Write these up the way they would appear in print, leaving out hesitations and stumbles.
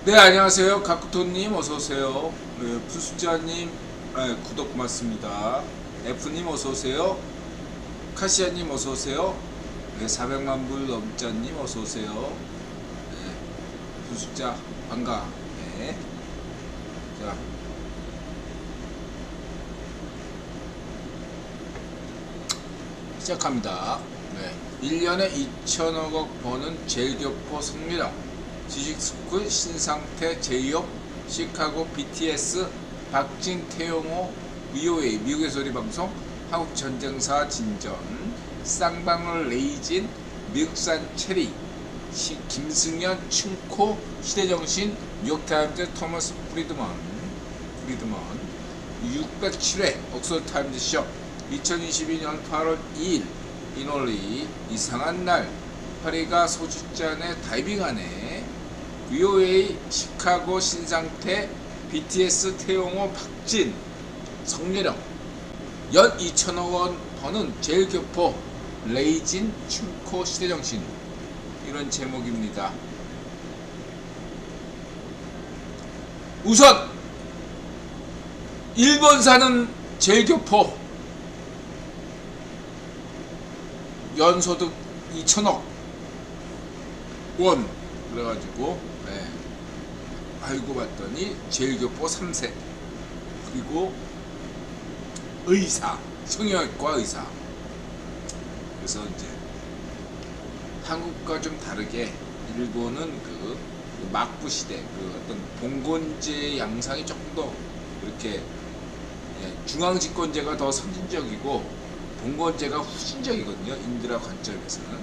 네, 안녕하세요. 가쿠토님 어서오세요. 네, 푸수자님 구독 고맙습니다. F님 어서오세요. 카시아님 어서오세요. 네, 400만 불 넘자님 어서오세요. 네, 푸수자 반가. 네. 자, 시작합니다. 네, 1년에 2천억 원 버는 제일교포 성미령, 지식스쿨 신상태 제이홉, 시카고 BTS 박진 태용호, VOA 미국의 소리 방송, 한국 전쟁사 진전, 쌍방울 레이진, 미국산 체리, 김승현 춘코, 시대정신, 뉴욕타임즈 토머스 프리드먼 607회 옥스퍼드타임즈쇼 2022년 8월 2일 이놀리 이상한 날 파리가 소주잔에 다이빙하네. VOA 시카고 신상태 BTS 태용호 박진 성예령 연 2천억 원 버는 제일교포 레이진 춘코 시대정신, 이런 제목입니다. 우선 일본 사는 제일교포 연소득 2천억 원 그래가지고 알고 봤더니 제일교포 3세, 그리고 의사, 성형외과 의사. 그래서 이제 한국과 좀 다르게 일본은 그 막부 시대 그 어떤 봉건제 양상이 조금 더 이렇게 중앙집권제가 더 선진적이고 봉건제가 후진적이거든요. 인드라 관점에서는,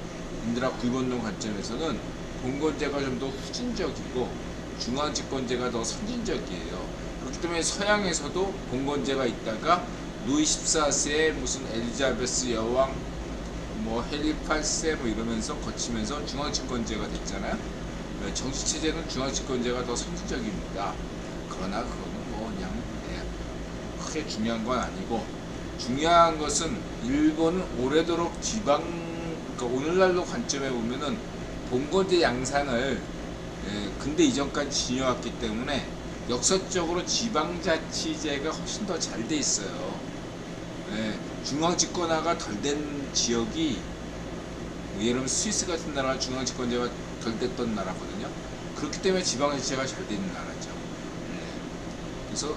인드라 구입원론 관점에서는 봉건제가 좀 더 후진적이고 중앙집권제가 더 선진적이에요. 그렇기 때문에 서양에서도 봉건제가 있다가 루이 14세의 무슨 엘리자베스 여왕, 뭐 헨리 8세 뭐 이러면서 거치면서 중앙집권제가 됐잖아요. 정치체제는 중앙집권제가 더 선진적입니다. 그러나 그거는 뭐 그냥 크게 중요한 건 아니고, 중요한 것은 일본은 오래도록 지방, 그러니까 오늘날로 관점에 보면은 봉건제 양상을 근대 이전까지 지녀왔기 때문에 역사적으로 지방자치제가 훨씬 더 잘 돼 있어요. 중앙집권화가 덜 된 지역이 예를 들면 스위스 같은 나라가 중앙집권제가 덜 됐던 나라거든요. 그렇기 때문에 지방자치제가 잘 돼 있는 나라죠. 그래서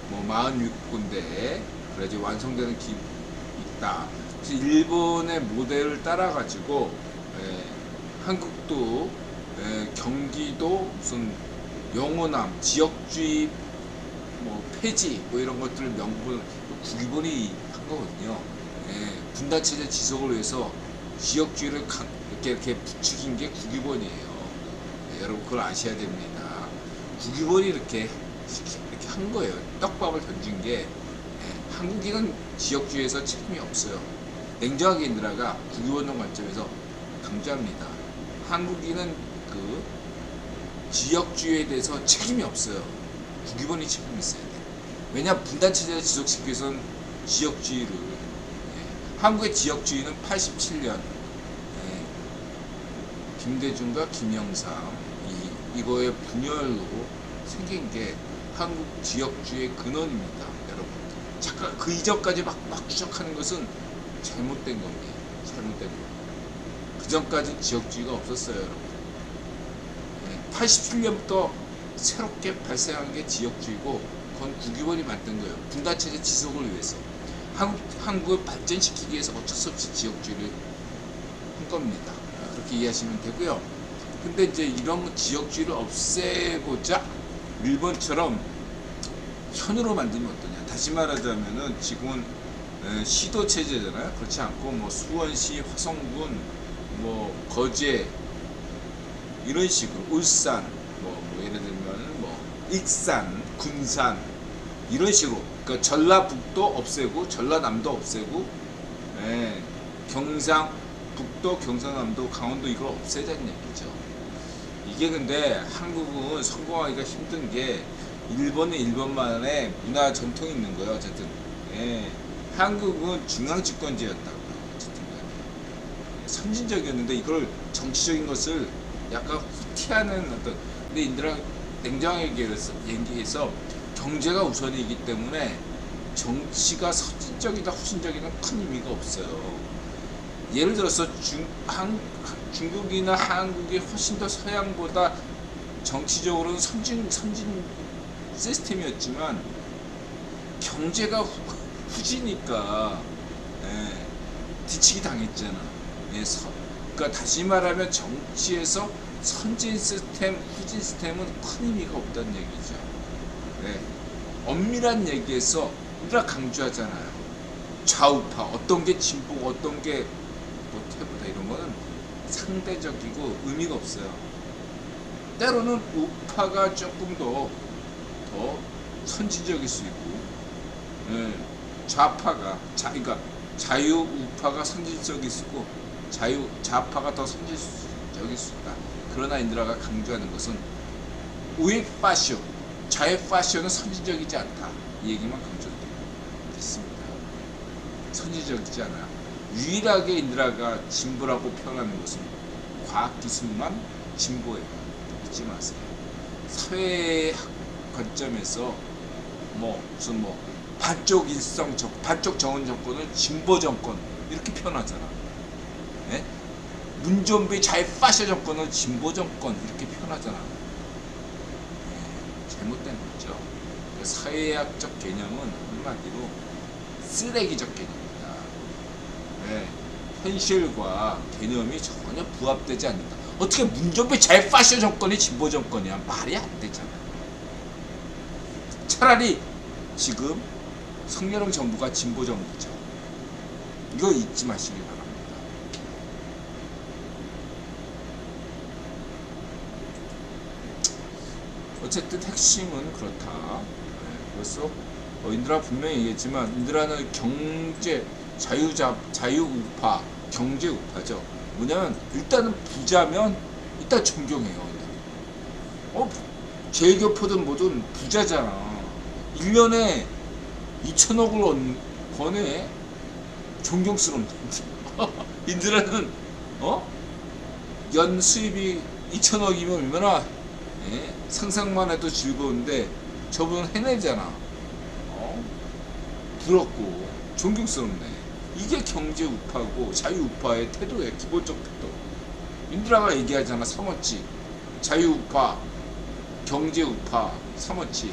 뭐 46군데 그래야지 완성되는 기 있다. 그래서 일본의 모델을 따라 가지고 한국도 경기도 무슨 영호남 지역주의 뭐 폐지 뭐 이런 것들을 명분 국기본이 한 거거든요. 분단체제 지속을 위해서 지역주의를 이렇게 부추긴 게 국기본이에요. 여러분 그걸 아셔야 됩니다. 국기본이 이렇게 한 거예요. 떡밥을 던진 게 한국인은 지역주의에서 책임이 없어요. 냉정하게 인드라가 국기본론 관점에서 강조합니다. 한국인은 그 지역주의에 대해서 책임이 없어요. 국기본이 책임이 있어야 돼. 왜냐, 분단체제를 지속시키기 위해서는 지역주의를, 한국의 지역주의는 87년 김대중과 김영삼 이거의 분열로 생긴 게 한국 지역주의의 근원입니다. 여러분, 잠깐 그 이전까지 막 추적하는 것은 잘못된 겁니다. 잘못된 겁니다. 그 전까지는 지역주의가 없었어요, 여러분. 87년부터 새롭게 발생한 게 지역주의고, 그건 국기본이 만든 거예요. 분단체제 지속을 위해서. 한국을 발전시키기 위해서 어쩔 수 없이 지역주의를 한 겁니다. 그렇게 이해하시면 되고요. 근데 이제 이런 지역주의를 없애고자 일본처럼 현으로 만들면 어떠냐. 다시 말하자면은 지금은 시도 체제잖아요. 그렇지 않고 뭐 수원시, 화성군, 뭐 거제 이런 식으로, 울산, 뭐 예를 들면 뭐 익산, 군산 이런 식으로, 그러니까 전라북도 없애고 전라남도 없애고, 경상북도, 경상남도, 강원도 이걸 없애자는 얘기죠. 이게 근데 한국은 성공하기가 힘든 게 일본은 일본만의 문화 전통이 있는 거예요. 어쨌든 한국은 중앙집권제였다고요. 어쨌든 선진적이었는데 이걸 정치적인 것을 약간 후퇴하는 어떤, 근데 인드라 냉정하게 얘기해서 경제가 우선이기 때문에 정치가 선진적이다 후진적이다는 큰 의미가 없어요. 예를 들어서 중국이나 한국이 훨씬 더 서양보다 정치적으로는 선진 시스템이었지만 경제가 후지니까 뒤치기 당했잖아. 그러니까 다시 말하면 정치에서 선진 시스템, 후진 시스템은 큰 의미가 없다는 얘기죠. 엄밀한 얘기에서 우리가 강조하잖아요. 좌우파, 어떤 게 진보고 어떤 게 못해보다 이런 거는 상대적이고 의미가 없어요. 때로는 우파가 조금 더 선진적일 수 있고, 좌파가, 그러니까 자유우파가 선진적일 수 있고, 좌파가 더 선진적일 수 있다. 그러나 인드라가 강조하는 것은 우익 파쇼, 자유 파쇼는 선진적이지 않다. 이 얘기만 강조드립니다. 선진적이지 않아요. 유일하게 인드라가 진보라고 표현하는 것은 과학기술만 진보예요. 잊지 마세요. 사회학 관점에서 무슨 반쪽 반쪽 정원 정권은 진보 정권 이렇게 표현하잖아. 문좀비 자유 파쇼 정권은 진보 정권 이렇게 표현하잖아. 잘못된 거죠. 사회학적 개념은 한마디로 쓰레기적 개념입니다. 현실과 개념이 전혀 부합되지 않는다. 어떻게 문좀비 자유 파쇼 정권이 진보 정권이야? 말이 안 되잖아. 차라리 지금 성년형 정부가 진보 정부죠. 이거 잊지 마시기 바랍니다. 어쨌든 핵심은 그렇다. 그래서 인드라 분명히 얘기했지만 인드라는 경제 자유우파, 경제우파죠. 뭐냐면 일단은 부자면 일단 존경해요. 제일교포든 뭐든 부자잖아. 1년에 2천억을 버네. 존경스럽다. 인드라는 연 수입이 2천억이면 얼마나 상상만 해도 즐거운데 저분은 해내잖아. 부럽고 존경스럽네. 이게 경제우파고 자유우파의 태도예요. 기본적 태도. 인드라가 얘기하잖아. 3원칙. 자유우파, 경제우파, 3원칙.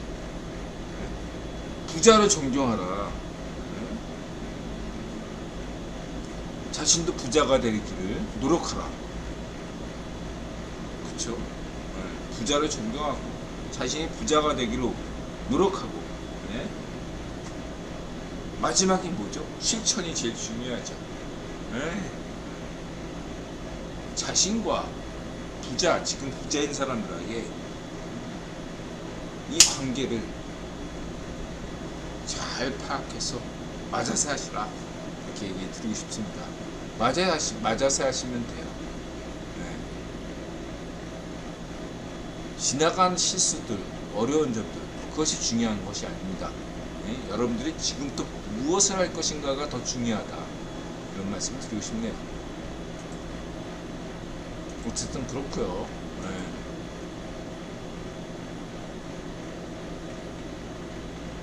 부자를 존경하라. 자신도 부자가 되기를 노력하라. 그쵸? 부자를 존경하고 자신이 부자가 되기로 노력하고. 마지막이 뭐죠? 실천이 제일 중요하죠. 자신과 지금 부자인 사람들에게 이 관계를 잘 파악해서 맞아서 하시라. 이렇게 얘기 드리고 싶습니다. 맞아서 하시면 돼요. 지나간 실수들, 어려운 점들, 그것이 중요한 것이 아닙니다. 여러분들이 지금부터 무엇을 할 것인가가 더 중요하다. 이런 말씀을 드리고 싶네요. 어쨌든 그렇고요.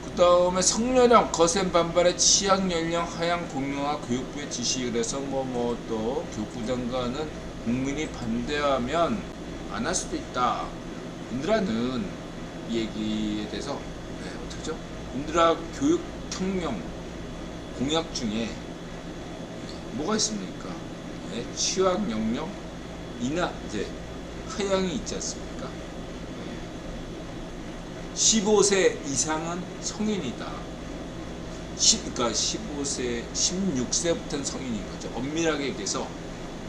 그 다음에 성년형, 거센 반발의 취약 연령 하향 공론화 교육부의 지시. 그래서 또 교육부 장관은 국민이 반대하면 안 할 수도 있다. 인드라는 이 얘기에 대해서 어떻게죠? 인드라 교육혁명 공약 중에 뭐가 있습니까? 취약연령 이나 하향이 있지 않습니까? 15세 이상은 성인이다. 그러니까 16세부터는 성인인 거죠. 엄밀하게 얘기해서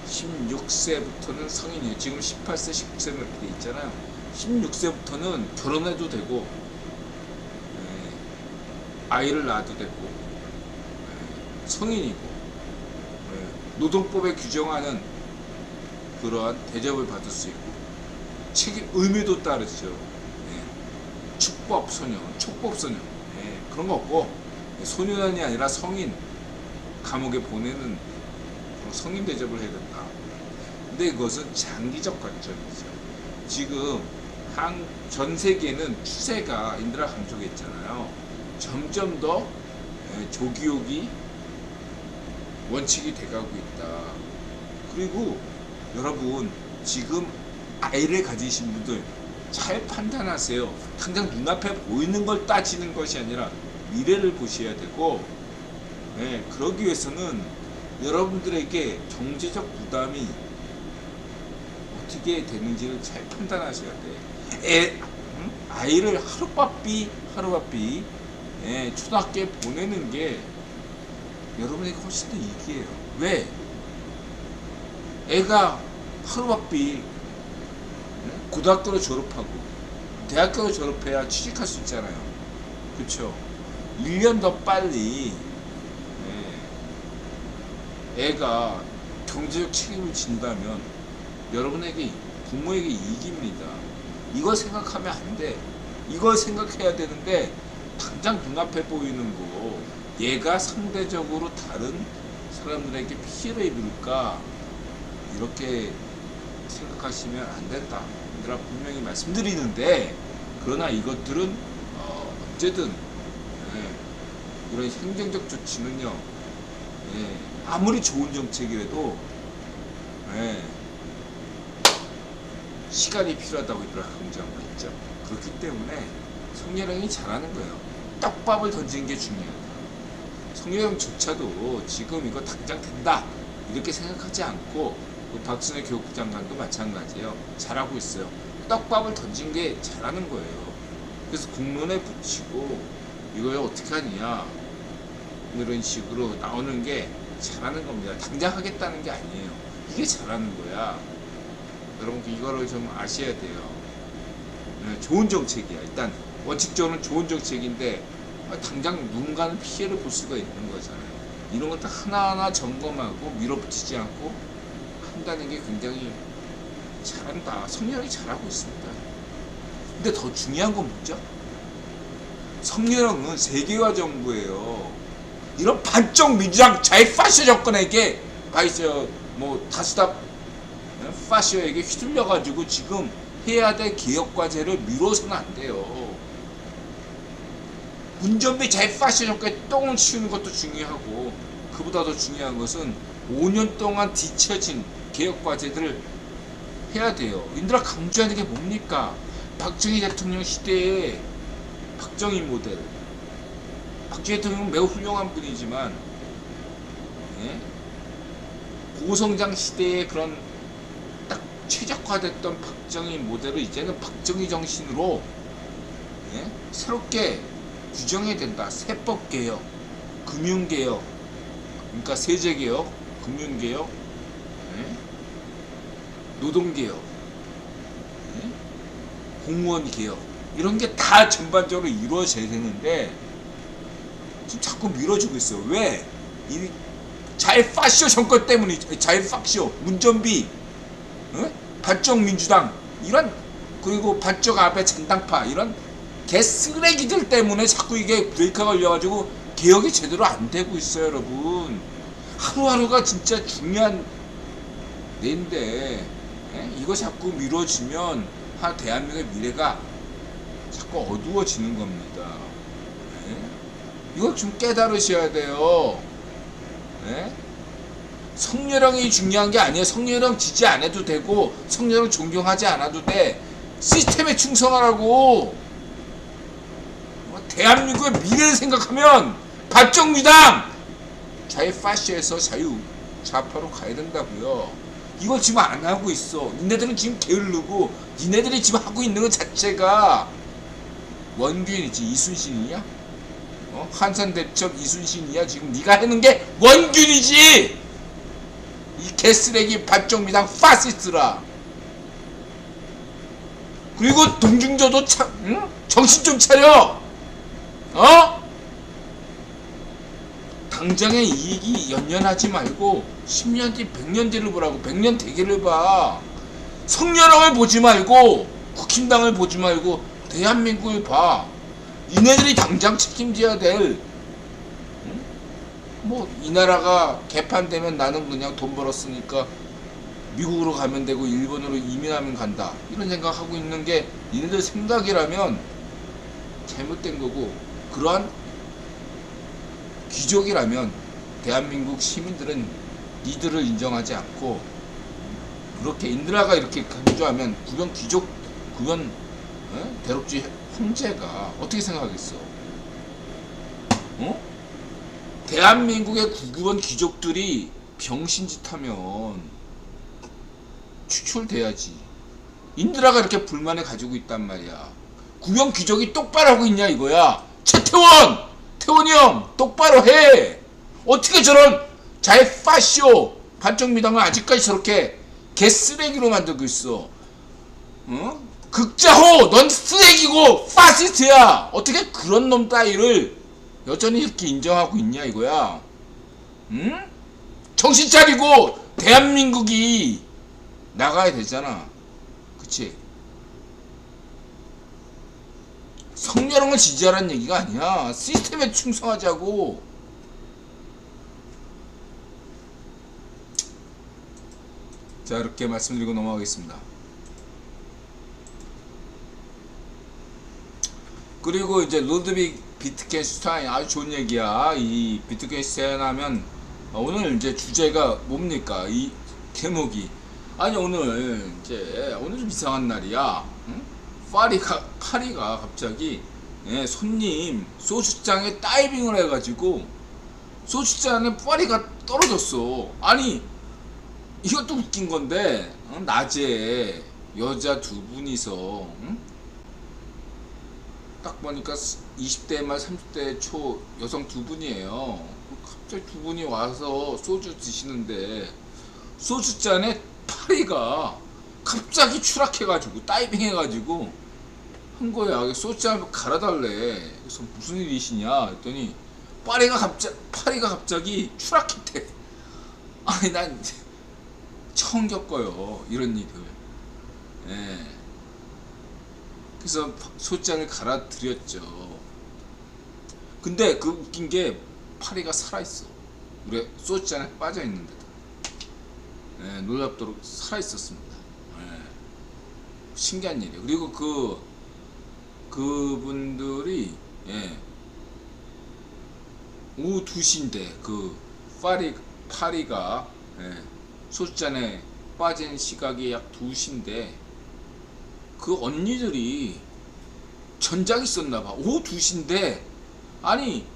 16세부터는 성인이에요. 지금 18세, 19세 이렇게 돼 있잖아요. 16세부터는 결혼해도 되고 아이를 낳아도 되고 성인이고 노동법에 규정하는 그러한 대접을 받을 수 있고 책임 의무도 따르죠. 촉법소년 그런 거 없고 소년이 아니라 성인 감옥에 보내는 성인 대접을 해야 된다. 근데 이것은 장기적 관점이죠. 지금 전 세계는 추세가 인드라 강조했잖아요. 점점 더 조기욕이 원칙이 돼가고 있다. 그리고 여러분 지금 아이를 가지신 분들 잘 판단하세요. 당장 눈앞에 보이는 걸 따지는 것이 아니라 미래를 보셔야 되고, 그러기 위해서는 여러분들에게 경제적 부담이 어떻게 되는지를 잘 판단하셔야 돼. 아이를 하루바삐 초등학교에 보내는 게 여러분에게 훨씬 더 이익이에요. 왜? 애가 하루바삐 고등학교를 졸업하고 대학교를 졸업해야 취직할 수 있잖아요. 그쵸? 1년 더 빨리 애가 경제적 책임을 진다면 여러분에게, 부모에게 이익입니다. 이걸 생각하면 안 돼. 이걸 생각해야 되는데 당장 눈앞에 보이는 거, 얘가 상대적으로 다른 사람들에게 피해를 입을까, 이렇게 생각하시면 안 된다. 얘들아 분명히 말씀드리는데, 그러나 이것들은 어쨌든 이런 행정적 조치는요, 아무리 좋은 정책이라도 시간이 필요하다고 이들아 강조한 거 있죠. 그렇기 때문에 성렬형이 잘하는 거예요. 떡밥을 던지는 게 중요하다. 성렬형조차도 지금 이거 당장 된다 이렇게 생각하지 않고, 박순애 교육부 장관도 마찬가지예요. 잘하고 있어요. 떡밥을 던진 게 잘하는 거예요. 그래서 국론에 붙이고 이걸 어떻게 하느냐 이런 식으로 나오는 게 잘하는 겁니다. 당장 하겠다는 게 아니에요. 이게 잘하는 거야. 여러분 이거를 좀 아셔야 돼요. 좋은 정책이야. 일단 원칙적으로는 좋은 정책인데 당장 누군가는 피해를 볼 수가 있는 거잖아요. 이런 것들 하나하나 점검하고 밀어붙이지 않고 한다는 게 굉장히 잘한다. 성렬형이 잘하고 있습니다. 근데 더 중요한 건 뭐죠? 성렬형은 세계화 정부예요. 이런 반쪽 민주당 자유파쇼 정권에게 다스다 파쇼에게 휘둘려가지고 지금 해야 될 개혁 과제를 미뤄서는 안 돼요. 문전비 자유파쇼 정권에 똥을 치우는 것도 중요하고, 그보다 더 중요한 것은 5년 동안 뒤처진 개혁 과제들을 해야 돼요. 인들아 강조하는 게 뭡니까? 박정희 대통령 시대의 박정희 모델. 박정희 대통령은 매우 훌륭한 분이지만 고성장 시대의 그런 딱 최적화됐던 박정희 모델을 이제는 박정희 정신으로 새롭게 규정해야 된다. 세법개혁, 금융개혁, 그러니까 세제개혁, 금융개혁, 노동개혁, 공무원개혁, 이런 게 다 전반적으로 이루어져야 되는데 지금 자꾸 밀어주고 있어요. 왜? 이 자유파쇼 정권 때문이죠. 자유파쇼, 문전비, 반쪽 민주당, 이런, 그리고 반쪽 앞에 잔당파, 이런 개쓰레기들 때문에 자꾸 이게 브레이크가 걸려가지고 개혁이 제대로 안 되고 있어요, 여러분. 하루하루가 진짜 중요한 내인데 이거 자꾸 미뤄지면 대한민국의 미래가 자꾸 어두워지는 겁니다. 이걸 좀 깨달으셔야 돼요. 성렬형이 중요한 게 아니에요. 성렬형 지지 안 해도 되고 성렬형 존경하지 않아도 돼. 시스템에 충성하라고. 대한민국의 미래를 생각하면 반쪽미당 자유파시에서 자유좌파로 가야 된다고요. 이걸 지금 안 하고 있어. 니네들은 지금 게으르고 니네들이 지금 하고 있는 것 자체가 원균이지. 이순신이냐? 한산대첩 이순신이야. 지금 네가 하는 게 원균이지. 이 개쓰레기 반쪽미당 파시스트라. 그리고 동중조도 정신 좀 차려. 당장의 이익이 연연하지 말고 10년 뒤 100년 뒤를 보라고. 100년 대계를 봐. 성렬형을 보지 말고 국힘당을 보지 말고 대한민국을 봐. 이네들이 당장 책임져야 될, 이 나라가 개판되면 나는 그냥 돈 벌었으니까 미국으로 가면 되고 일본으로 이민하면 간다 이런 생각하고 있는 게 얘네들 생각이라면 잘못된 거고, 그러한 귀족이라면 대한민국 시민들은 니들을 인정하지 않고, 그렇게 인드라가 이렇게 강조하면 구변 귀족, 구변 대럽지 형제가 어떻게 생각하겠어? 대한민국의 구구번 귀족들이 병신짓 하면 추출돼야지. 인드라가 이렇게 불만을 가지고 있단 말이야. 구변 귀족이 똑바로 하고 있냐 이거야. 최태원! 태원이 형 똑바로 해! 어떻게 저런 자해파쇼 반쪽미당을 아직까지 저렇게 개쓰레기로 만들고 있어. 극자호 넌 쓰레기고 파시스트야. 어떻게 그런 놈 따위를 여전히 이렇게 인정하고 있냐 이거야. 응? 정신 차리고 대한민국이 나가야 되잖아. 그치? 성렬형을 지지하라는 얘기가 아니야. 시스템에 충성하자고. 자, 이렇게 말씀드리고 넘어가겠습니다. 그리고 이제 루드빅 비트겐슈타인, 아주 좋은 얘기야. 이 비트겐슈타인 하면 오늘 이제 주제가 뭡니까? 이 제목이, 아니 오늘 좀 이상한 날이야. 응? 파리가 갑자기 손님 소주잔에 다이빙을 해가지고 소주잔에 파리가 떨어졌어. 아니 이것도 웃긴 건데, 낮에 여자 두 분이서, 딱 보니까 20대 말 30대 초 여성 두 분이에요. 갑자기 두 분이 와서 소주 드시는데 소주잔에 파리가 갑자기 추락해가지고 다이빙 해가지고 한 거야. 소주잔을 갈아달래. 그래서 무슨 일이시냐 했더니 파리가 갑자기 추락했대. 아니 난 처음 겪어요 이런 일을. 그래서 소주잔을 갈아드렸죠. 근데 그 웃긴 게 파리가 살아있어. 우리 소주잔에 빠져있는데도 놀랍도록 살아있었습니다. 신기한 일이에요. 그리고 그분들이 오후 2시인데 그 파리가 소주잔에 빠진 시각이 약 2시인데 그 언니들이 전작이 있었나봐. 오후 2시인데 아니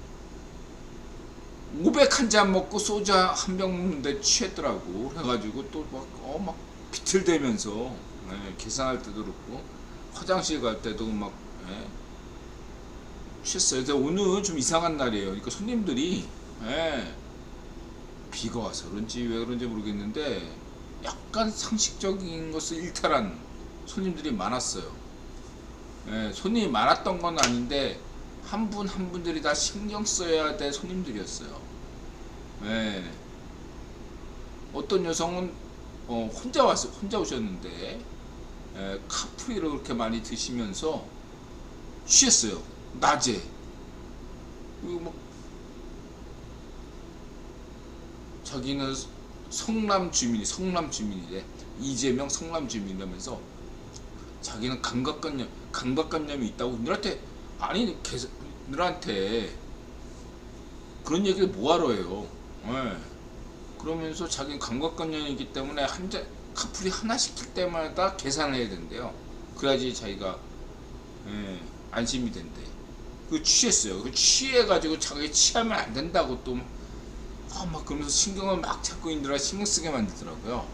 500 한 잔 먹고 소주 한 병 먹는데 취했더라고. 그래가지고 또 막 비틀대면서 계산할 때도 그렇고 화장실 갈 때도 막 취했어요. 근데 오늘 좀 이상한 날이에요. 그러니까 손님들이 비가 와서 그런지 왜 그런지 모르겠는데 약간 상식적인 것을 일탈한 손님들이 많았어요. 손님이 많았던 건 아닌데 한 분 한 분들이 다 신경 써야 될 손님들이었어요. 어떤 여성은 혼자 오셨는데 카프리를 그렇게 많이 드시면서 취했어요. 낮에. 그리고 막 자기는 성남 주민이래. 이재명 성남 주민이라면서 자기는 감각관념이 있다고 너한테 그런 얘기를 뭐하러 해요. 그러면서 자기는 감각관념이기 때문에 한 잔 카풀이 하나 시킬 때마다 계산을 해야 된대요. 그래야지 자기가 안심이 된대. 그 취했어요. 그 취해가지고 자기 취하면 안 된다고 또 막 그러면서 신경을 막 찾고 있느라 신경 쓰게 만들더라고요.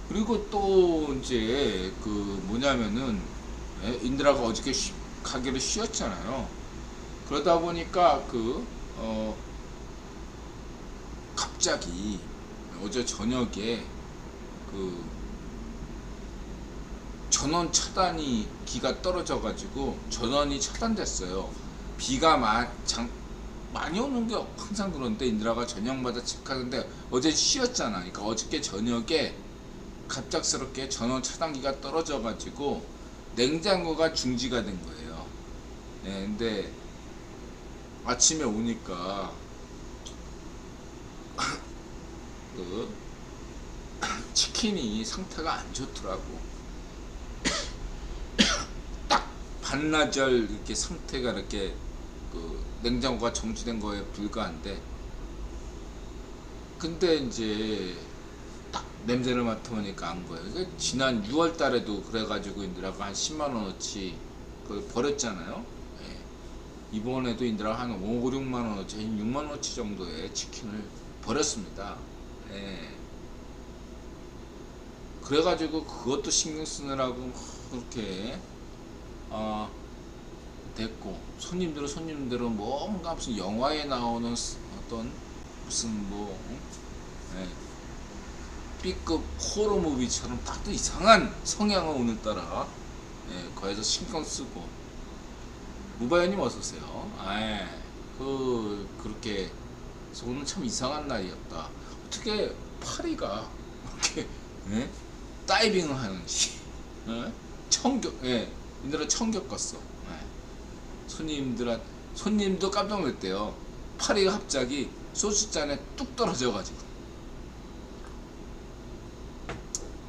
그리고 또 이제 그 뭐냐면은 인드라가 어저께 가게를 쉬었잖아요. 그러다 보니까 갑자기 어제 저녁에 그 전원 차단이 기가 떨어져가지고 전원이 차단됐어요. 비가 많이 오는 게 항상 그런데 인드라가 저녁마다 체크하는데 어제 쉬었잖아. 그러니까 어저께 저녁에 갑작스럽게 전원 차단기가 떨어져가지고 냉장고가 중지가 된 거예요. 근데 아침에 오니까 치킨이 상태가 안 좋더라고. 딱 반나절 이렇게 상태가 이렇게 그 냉장고가 정지된 거에 불과한데, 근데 이제 딱 냄새를 맡아보니까 안 거예요. 그러니까 지난 6월 달에도 그래가지고 인들하고 한 10만 원어치 그걸 버렸잖아요. 예. 이번에도 인들하고 한 5, 6만 원어치, 6만 원어치 정도의 치킨을 버렸습니다. 예. 그래가지고 그것도 신경 쓰느라고 그렇게 됐고, 손님들은 뭔가 무슨 영화에 나오는 어떤 무슨 뭐 예, B급 호러 무비처럼 딱 또 이상한 성향을 오늘따라 거기서 신경 쓰고. 무바연님 어서오세요. 그렇게 그래서 오늘 참 이상한 날이었다. 어떻게 파리가 이렇게 다이빙을 하는지. 인들은 처음 겪었어. 손님도 깜짝 놀랐대요. 파리가 갑자기 소주잔에 뚝 떨어져가지고.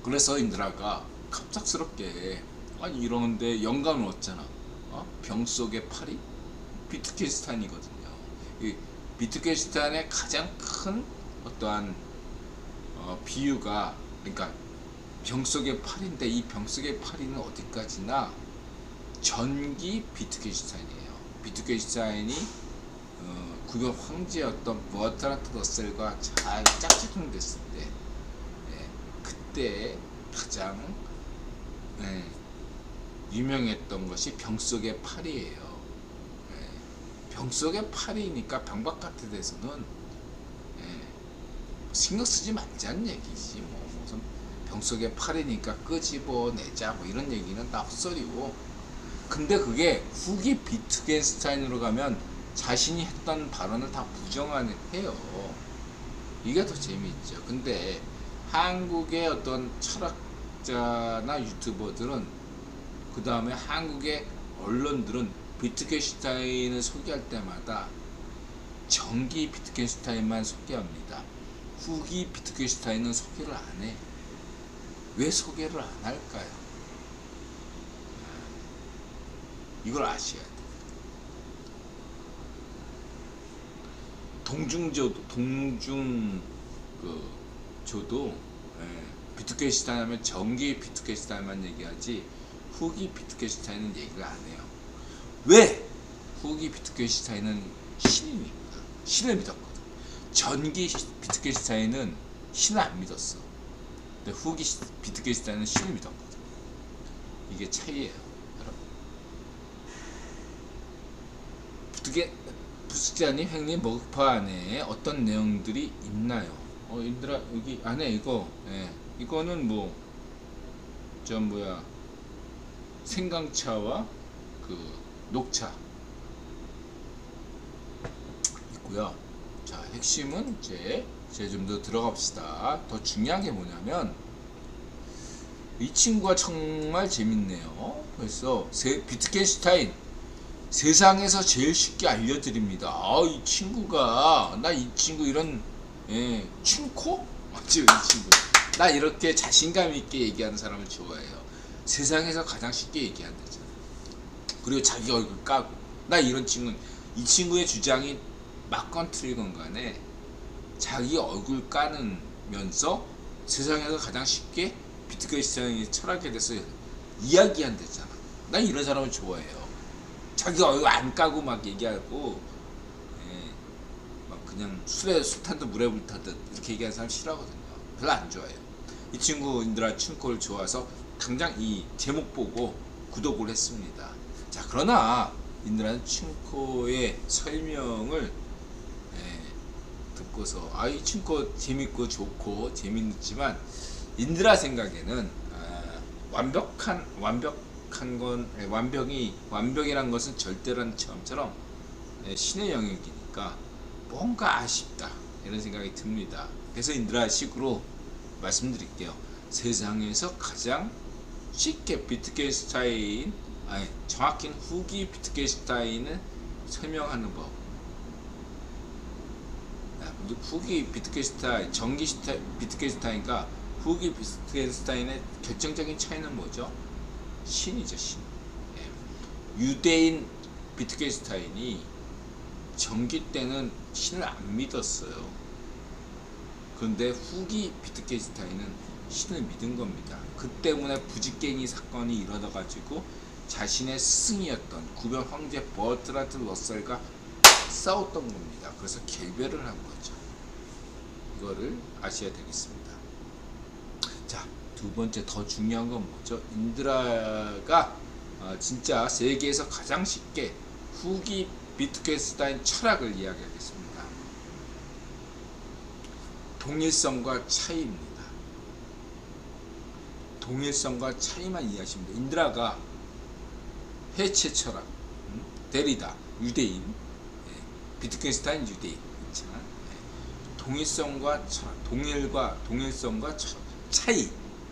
그래서 인드라가 갑작스럽게 아니 이러는데 영감을 얻잖아. 병 속의 파리? 비트게슈탄이거든요. 이 비트게슈탄의 가장 큰 어떠한 비유가, 그러니까 병 속의 파리인데, 이 병 속의 파리는 어디까지나 전기 비트게슈탄이에요. 비트게슈탄이 구변 황제였던 버트란트 러셀과 잘 짝짓ung 됐을 때, 그때 가장 유명했던 것이 병 속의 파리예요. 병 속의 파리니까 병 바깥에 대해서는 신경 쓰지 말자는 얘기지. 무슨 병 속의 파리니까 끄집어내자 뭐 이런 얘기는 다 헛소리고. 근데 그게 후기 비트겐슈타인으로 가면 자신이 했던 발언을 다 부정하는 해요. 이게 더 재미있죠. 근데 한국의 어떤 철학자나 유튜버들은, 그 다음에 한국의 언론들은 비트겐슈타인을 소개할 때마다 전기 비트겐슈타인만 소개합니다. 후기 비트겐슈타인은 소개를 안 해. 왜 소개를 안 할까요? 이걸 아셔야 돼. 저도 비트겐슈타인 하면 전기 비트겐슈타인만 얘기하지 후기 비트겐슈타인은 얘기를 안 해요. 왜? 후기 비트겐슈타인은 신이니까. 신을 믿었거든. 전기 비트겐슈타인은 신을 안 믿었어. 근데 후기 비트겐슈타인은 신을 믿었거든. 이게 차이예요, 여러분. 부스자님, 행님 먹파 안에 어떤 내용들이 있나요? 인들아, 여기 안에 이거, 이거는 생강차와 그 녹차 있고요. 자, 핵심은 이제 좀 더 들어가 봅시다. 더 중요한 게 뭐냐면, 이 친구가 정말 재밌네요. 그래서 비트겐슈타인 세상에서 제일 쉽게 알려드립니다. 이 친구가, 나 이 친구 이런 춘코? 맞죠? 이 친구 나 이렇게 자신감 있게 얘기하는 사람을 좋아해요. 세상에서 가장 쉽게 얘기한다잖아. 그리고 자기 얼굴 까고. 나 이런 친구는, 이 친구의 주장이 맞건 틀리건 간에 자기 얼굴 까는면서 세상에서 가장 쉽게 비트겐슈타인의 철학에 대해서 이야기한다잖아. 나 이런 사람을 좋아해요. 자기 얼굴 안 까고 막 얘기하고, 막 그냥 술탄도 물에 불타듯 이렇게 얘기하는 사람 싫어하거든요. 별로 안 좋아해요. 이 친구 인드라 춘코를 좋아서 당장 이 제목 보고 구독을 했습니다. 자, 그러나 인드라 춘코의 설명을 듣고서 이 춘코 재밌고 좋고 재밌지만, 인드라 생각에는 완벽이란 것은 절대라는 처음처럼 신의 영역이니까 뭔가 아쉽다 이런 생각이 듭니다. 그래서 인드라 식으로 말씀드릴게요. 세상에서 가장 쉽게 비트겐슈타인, 정확히는 후기 비트겐슈타인을 설명하는 법. 후기 비트겐슈타인, 전기 비트겐슈타인과 후기 비트겐슈타인의 결정적인 차이는 뭐죠? 신이죠, 신. 예. 유대인 비트겐슈타인이 전기 때는 신을 안 믿었어요. 그런데 후기 비트겐슈타인은 신을 믿은 겁니다. 그 때문에 부지깽이 사건이 일어나가지고 자신의 스승이었던 구별 황제 버트란트 러셀과 싸웠던 겁니다. 그래서 결별을 한 거죠. 이거를 아셔야 되겠습니다. 자, 두 번째 더 중요한 건 뭐죠? 인드라가 진짜 세계에서 가장 쉽게 후기 비트겐슈타인 철학을 이야기하겠습니다. 동일성과 차이입니다. 동일성과 차이만 이해하시면 돼요. 인드라가 해체 철학, 데리다 유대인, 비트겐슈타인 유대인, 동일성과 철학, 동일성과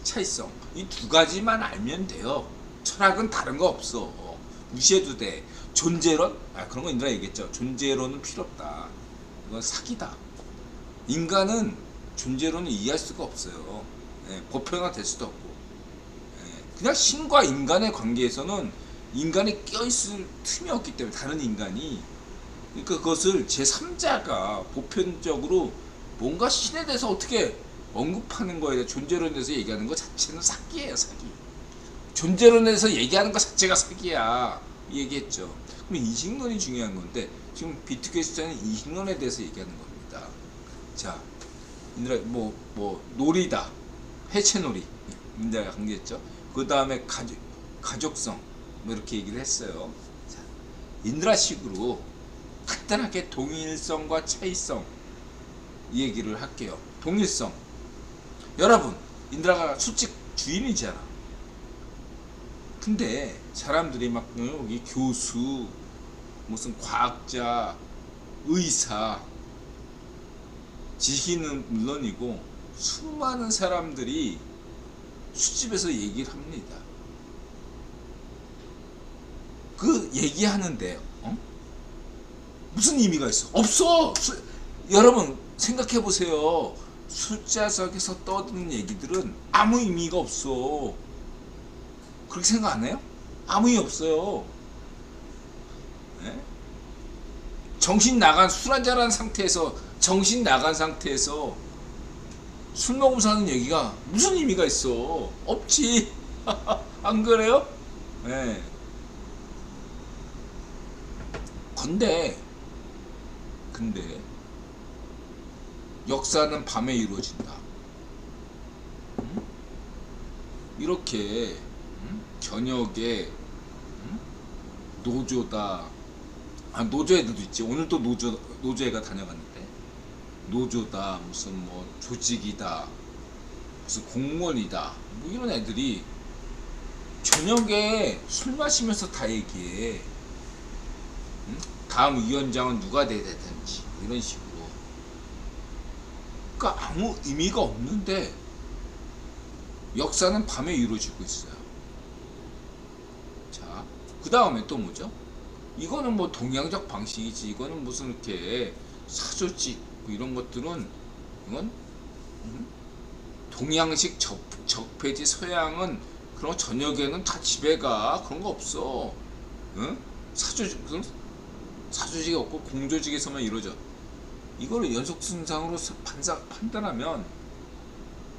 차이성, 이 두 가지만 알면 돼요. 철학은 다른 거 없어. 무시해도 돼. 존재론? 그런 거 인드라 얘기했죠. 존재론은 필요 없다. 이건 사기다. 인간은 존재론을 이해할 수가 없어요. 보편화 될 수도 없고. 그냥 신과 인간의 관계에서는 인간이 껴있을 틈이 없기 때문에, 다른 인간이. 그러니까 그것을 제3자가 보편적으로 뭔가 신에 대해서 어떻게 언급하는 거에 대해 존재론에 대해서 얘기하는 것 자체는 사기예요, 사기. 존재론에 대해서 얘기하는 것 자체가 사기야. 얘기했죠. 그럼 이식론이 중요한 건데, 지금 비트겐슈타인은 이식론에 대해서 얘기하는 겁니다. 자, 놀이다. 해체놀이. 인드라가 강조했죠. 그 다음에 가족성. 이렇게 얘기를 했어요. 자, 인드라식으로 간단하게 동일성과 차이성 이 얘기를 할게요. 동일성. 여러분, 인드라가 수직 주인이잖아. 근데 사람들이 막 여기 교수, 무슨 과학자, 의사, 지식인은 물론이고 수많은 사람들이 수집에서 얘기를 합니다. 그 얘기하는데 무슨 의미가 있어? 없어. 여러분 생각해 보세요. 숫자석에서 떠드는 얘기들은 아무 의미가 없어. 그렇게 생각 안 해요? 아무 의미 없어요. 네? 정신 나간, 술 한잔한 상태에서, 정신 나간 상태에서 술 먹으면서 하는 얘기가 무슨 의미가 있어? 없지. 안 그래요? 네. 근데 역사는 밤에 이루어진다. 이렇게 저녁에 노조다. 노조애들도 있지. 오늘 또 노조애가 다녀갔는데, 노조다, 무슨 뭐 조직이다, 무슨 공무원이다, 뭐 이런 애들이 저녁에 술 마시면서 다 얘기해. 다음 위원장은 누가 돼야 되든지 이런 식으로. 그러니까 아무 의미가 없는데 역사는 밤에 이루어지고 있어요. 자, 그 다음에 또 뭐죠? 이거는 뭐 동양적 방식이지. 이거는 무슨 이렇게 사조직 뭐 이런 것들은, 이건 동양식 적폐지. 서양은 그런 저녁에는 다 집에 가. 그런 거 없어. 응? 사조직이 없고 공조직에서만 이루어져. 이거를 연속순상으로 판단하면,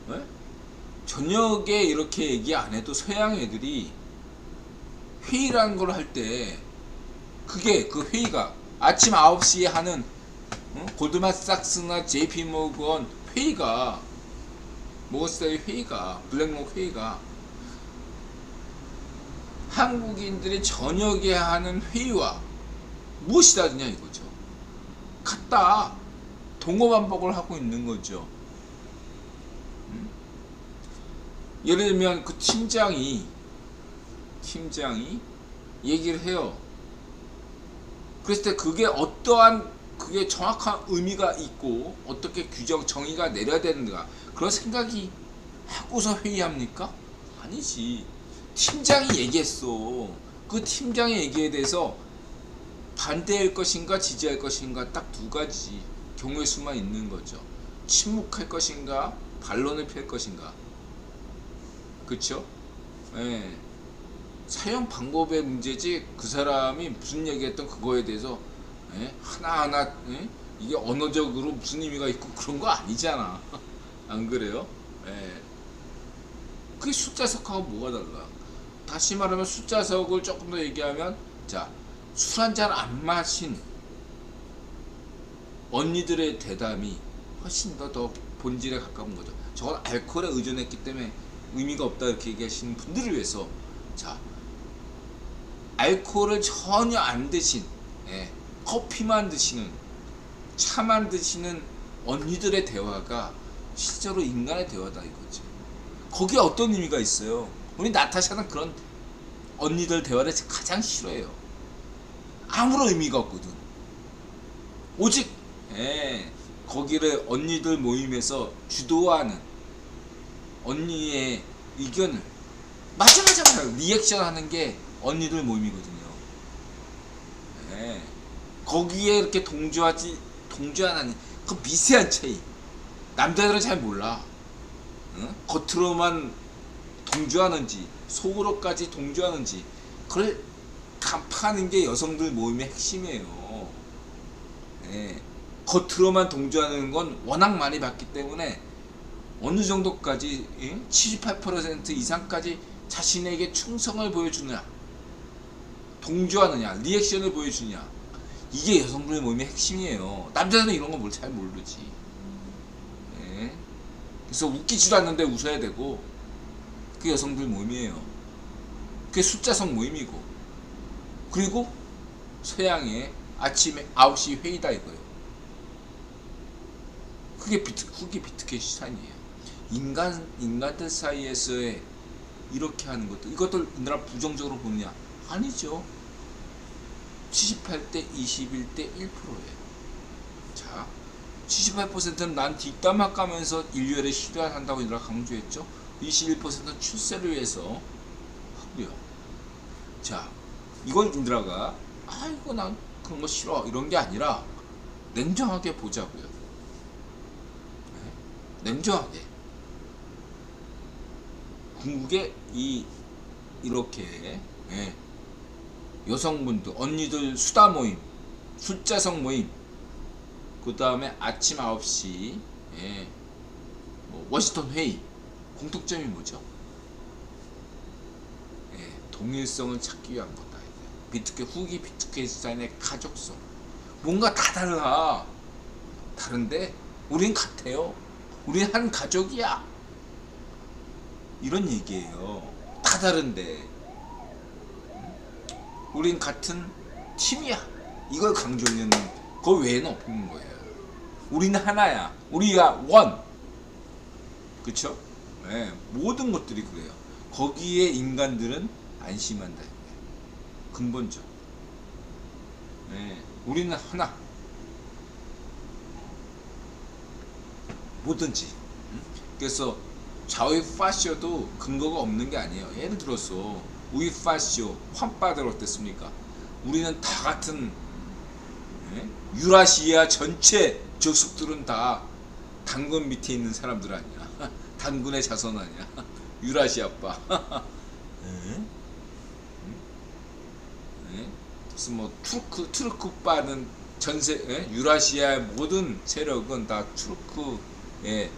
네? 저녁에 이렇게 얘기 안 해도 서양 애들이 회의라는 걸 할 때, 그게 그 회의가 아침 9시에 하는 골드만삭스나 JP모건 회의가, 모건스타일 회의가, 블랙록 회의가 한국인들이 저녁에 하는 회의와 무엇이 다르냐 이거죠. 같다. 동어반복을 하고 있는 거죠. 예를 들면 그 팀장이 얘기를 해요. 그랬을 때 그게 그게 정확한 의미가 있고 어떻게 정의가 내려야 되는가, 그런 생각이 하고서 회의합니까? 아니지. 팀장이 얘기했어. 그 팀장의 얘기에 대해서 반대할 것인가 지지할 것인가, 딱 두 가지 경우의 수만 있는 거죠. 침묵할 것인가, 반론을 펼 것인가. 그쵸? 예. 사용 방법의 문제지 그 사람이 무슨 얘기했던 그거에 대해서 예? 하나하나 예? 이게 언어적으로 무슨 의미가 있고 그런 거 아니잖아. 안 그래요? 예. 그게 숫자석하고 뭐가 달라? 다시 말하면 숫자석을 조금 더 얘기하면 자, 술 한 잔 안 마신 언니들의 대담이 훨씬 더 본질에 가까운 거죠. 저건 알코올에 의존했기 때문에 의미가 없다 이렇게 얘기하시는 분들을 위해서 자, 알코올을 전혀 안 드신 예, 커피만 드시는 차만 드시는 언니들의 대화가 실제로 인간의 대화다 이거지. 거기에 어떤 의미가 있어요? 우리 나타샤는 그런 언니들 대화를 가장 싫어해요. 아무런 의미가 없거든. 오직 예, 거기를 언니들 모임에서 주도하는 언니의 의견을 맞아 리액션 하는 게 언니들 모임이거든요. 예, 거기에 이렇게 동조하는 그 미세한 차이 남자들은 잘 몰라. 응? 겉으로만 동조하는지 속으로까지 동조하는지 그걸 간파하는 게 여성들 모임의 핵심이에요. 예, 겉으로만 동조하는 건 워낙 많이 봤기 때문에 어느 정도까지 78% 이상까지 자신에게 충성을 보여주느냐, 동조하느냐, 리액션을 보여주느냐, 이게 여성들의 모임의 핵심이에요. 남자들은 이런 거 잘 모르지. 예. 그래서 웃기지도 않는데 웃어야 되고 그게 여성들 모임이에요. 그게 숫자성 모임이고 그리고 서양의 아침에 9시 회의다 이거예요. 그게 비트게슈탄이에요. 인간들 사이에서의 이렇게 하는 것들, 이것들 우리나라 부정적으로 보느냐? 아니죠. 78대 21대 1%예요. 자, 78%는 난 뒷담화 까면서 인류애를 실현한다고 우리나라 강조했죠. 21%는 출세를 위해서 하고요. 자, 이건 인드라가 아이고 난 그런 거 싫어 이런 게 아니라 냉정하게 보자고요. 네? 냉정하게 궁극의 이렇게 예, 여성분들 언니들 수다 모임 숫자성 모임 그 다음에 아침 9시 예, 뭐 워싱턴 회의 공통점이 뭐죠? 예, 동일성을 찾기 위한 거다. 후기 비트게슈탄의 가족성 뭔가 다 달라. 다른데 우린 같아요. 우린 한 가족이야. 이런 얘기예요. 다 다른데 우린 같은 팀이야. 이걸 강조하는 그 외에는 없는 거예요. 우리는 하나야. 우리가 원. 그쵸? 네, 모든 것들이 그래요. 거기에 인간들은 안심한다. 근본적. 네, 우리는 하나. 뭐든지. 그래서 좌우 파쇼도 근거가 없는 게 아니에요. 예를 들어서 우이 파쇼 환빠들 어땠습니까? 우리는 다 같은 유라시아 전체 족속들은 다 단군 밑에 있는 사람들 아니야. 단군의 자손 아니야. 유라시아빠. 무슨 뭐 투르크빠는 전세 유라시아의 모든 세력은 다 투르크의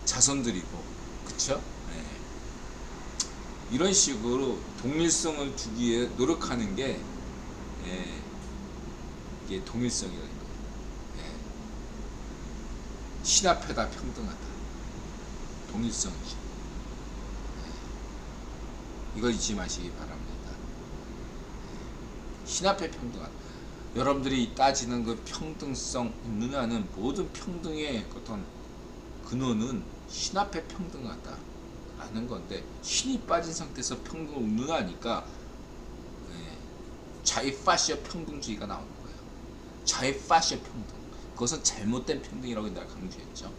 자손들이고, 그쵸? 네. 이런 식으로 동일성을 주기 위해 노력하는 게 이게 동일성이라는 거예요. 신 앞에다 평등하다. 동일성이죠. 이걸 잊지 마시기 바랍니다. 신 앞에 평등하다. 여러분들이 따지는 그 평등성 있느냐는 모든 평등의 어떤 근원은 신 앞에 평등하다 라는 건데, 신이 빠진 상태에서 평등을 운운하니까 자이파시아 평등주의가 나오는 거예요. 자이파시아 평등, 그것은 잘못된 평등이라고 내가 강조했죠.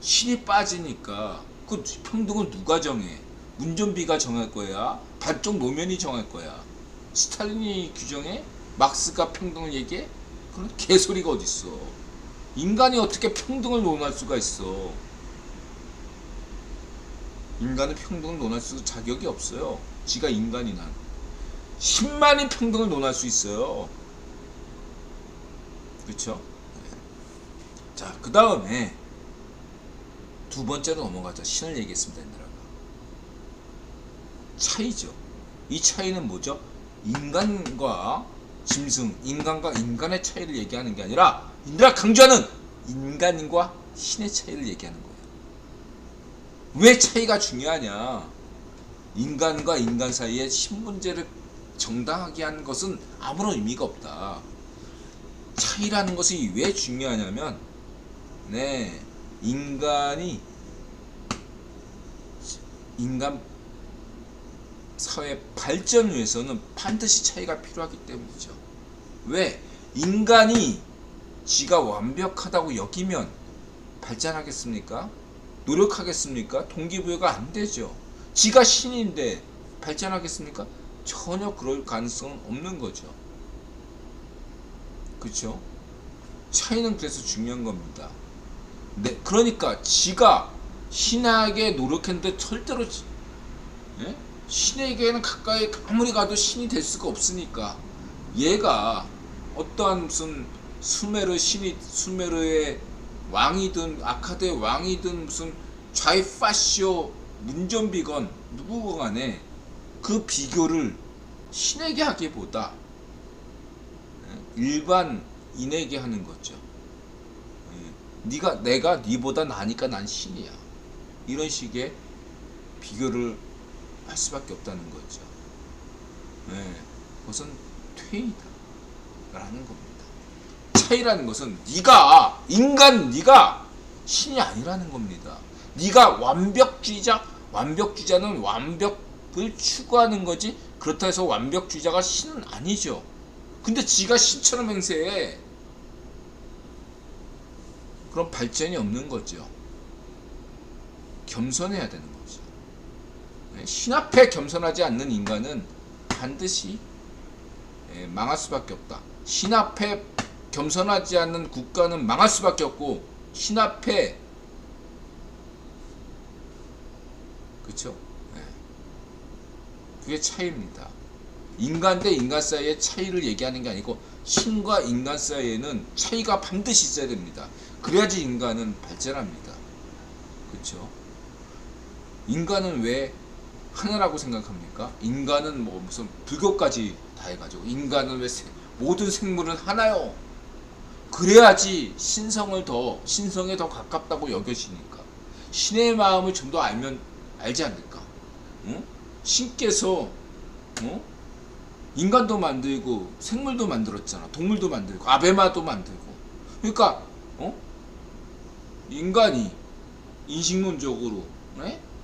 신이 빠지니까 그 평등은 누가 정해? 문존비가 정할 거야? 반쪽 노면이 정할 거야? 스탈린이 규정해? 막스가 평등을 얘기해? 그런 개소리가 어딨어. 인간이 어떻게 평등을 논할 수가 있어. 인간은 평등을 논할 수 자격이 없어요. 지가 인간이 난 10만이 평등을 논할 수 있어요. 그렇죠? 자, 그 다음에 두 번째로 넘어가자. 신을 얘기했습니다. 인드라가 차이죠. 이 차이는 뭐죠? 인간과 짐승, 인간과 인간의 차이를 얘기하는 게 아니라 인드라 강조하는 인간과 신의 차이를 얘기하는 거예요. 왜 차이가 중요하냐? 인간과 인간 사이에 신 문제를 정당하게 하는 것은 아무런 의미가 없다. 차이라는 것이 왜 중요하냐면, 네, 인간 사회 발전 위해서는 반드시 차이가 필요하기 때문이죠. 왜? 인간이 지가 완벽하다고 여기면 발전하겠습니까? 노력하겠습니까? 동기부여가 안 되죠. 지가 신인데 발전하겠습니까? 전혀 그럴 가능성은 없는 거죠. 그렇죠? 차이는 그래서 중요한 겁니다. 네, 그러니까 지가 신에게 노력했는데 절대로 신에게는 가까이 아무리 가도 신이 될 수가 없으니까 얘가 어떠한 무슨 수메르의 왕이든 아카드의 왕이든 무슨 좌이파시오 문전비건 누구가 간에 그 비교를 신에게 하기보다 일반인에게 하는 거죠. 내가 니보다 나니까 난 신이야. 이런 식의 비교를 할 수밖에 없다는 거죠. 그것은 퇴이다 라는 겁니다. 차이라는 것은 네가 신이 아니라는 겁니다. 네가 완벽주의자는 완벽을 추구하는 거지, 그렇다 해서 완벽주의자가 신은 아니죠. 근데 지가 신처럼 행세해. 그럼 발전이 없는 거죠. 겸손해야 되는 거죠. 신 앞에 겸손하지 않는 인간은 반드시 망할 수밖에 없다. 신 앞에 겸손하지 않는 국가는 망할 수밖에 없고, 신 앞에, 그쵸? 그게 차이입니다. 인간 대 인간 사이의 차이를 얘기하는 게 아니고, 신과 인간 사이에는 차이가 반드시 있어야 됩니다. 그래야지 인간은 발전합니다. 그쵸? 인간은 왜 하나라고 생각합니까? 인간은 뭐 무슨 불교까지 다 해가지고, 인간은 왜 모든 생물은 하나요? 그래야지 신성에 더 가깝다고 여겨지니까. 신의 마음을 좀 더 알지 않을까? 응? 신께서 인간도 만들고 생물도 만들었잖아. 동물도 만들고 아베마도 만들고. 그러니까 인간이 인식론적으로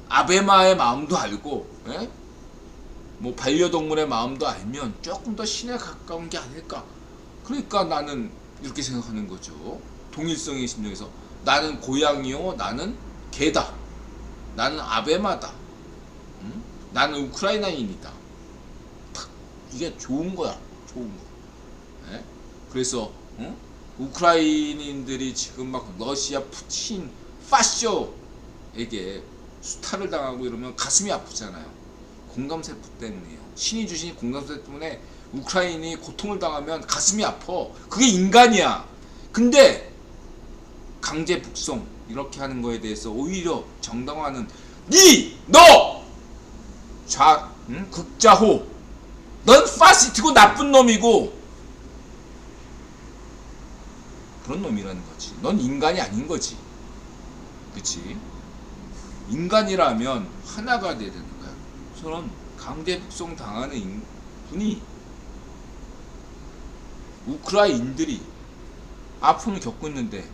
아베마의 마음도 알고 뭐 반려동물의 마음도 알면 조금 더 신에 가까운 게 아닐까. 그러니까 나는 이렇게 생각하는 거죠. 동일성의 심정에서 나는 고양이요, 나는 개다, 나는 아베마다, 나는 우크라이나인이다. 이게 좋은 거야, 좋은 거. 그래서 우크라이나인들이 지금 막 러시아 푸틴 파쇼에게 수탈을 당하고 이러면 가슴이 아프잖아요. 공감세포 때문이에요. 신이 주신 공감세포 때문에 우크라이나이 고통을 당하면 가슴이 아파. 그게 인간이야. 근데 강제 북송 이렇게 하는 거에 대해서 오히려 정당화하는 너 극자호, 넌 파시스트고 나쁜 놈이고 그런 놈이라는 거지. 넌 인간이 아닌 거지. 그치? 인간이라면 하나가 돼야 되는 거야. 저는 강제 북송 당하는 분이 우크라이나인들이 아픔을 겪고 있는데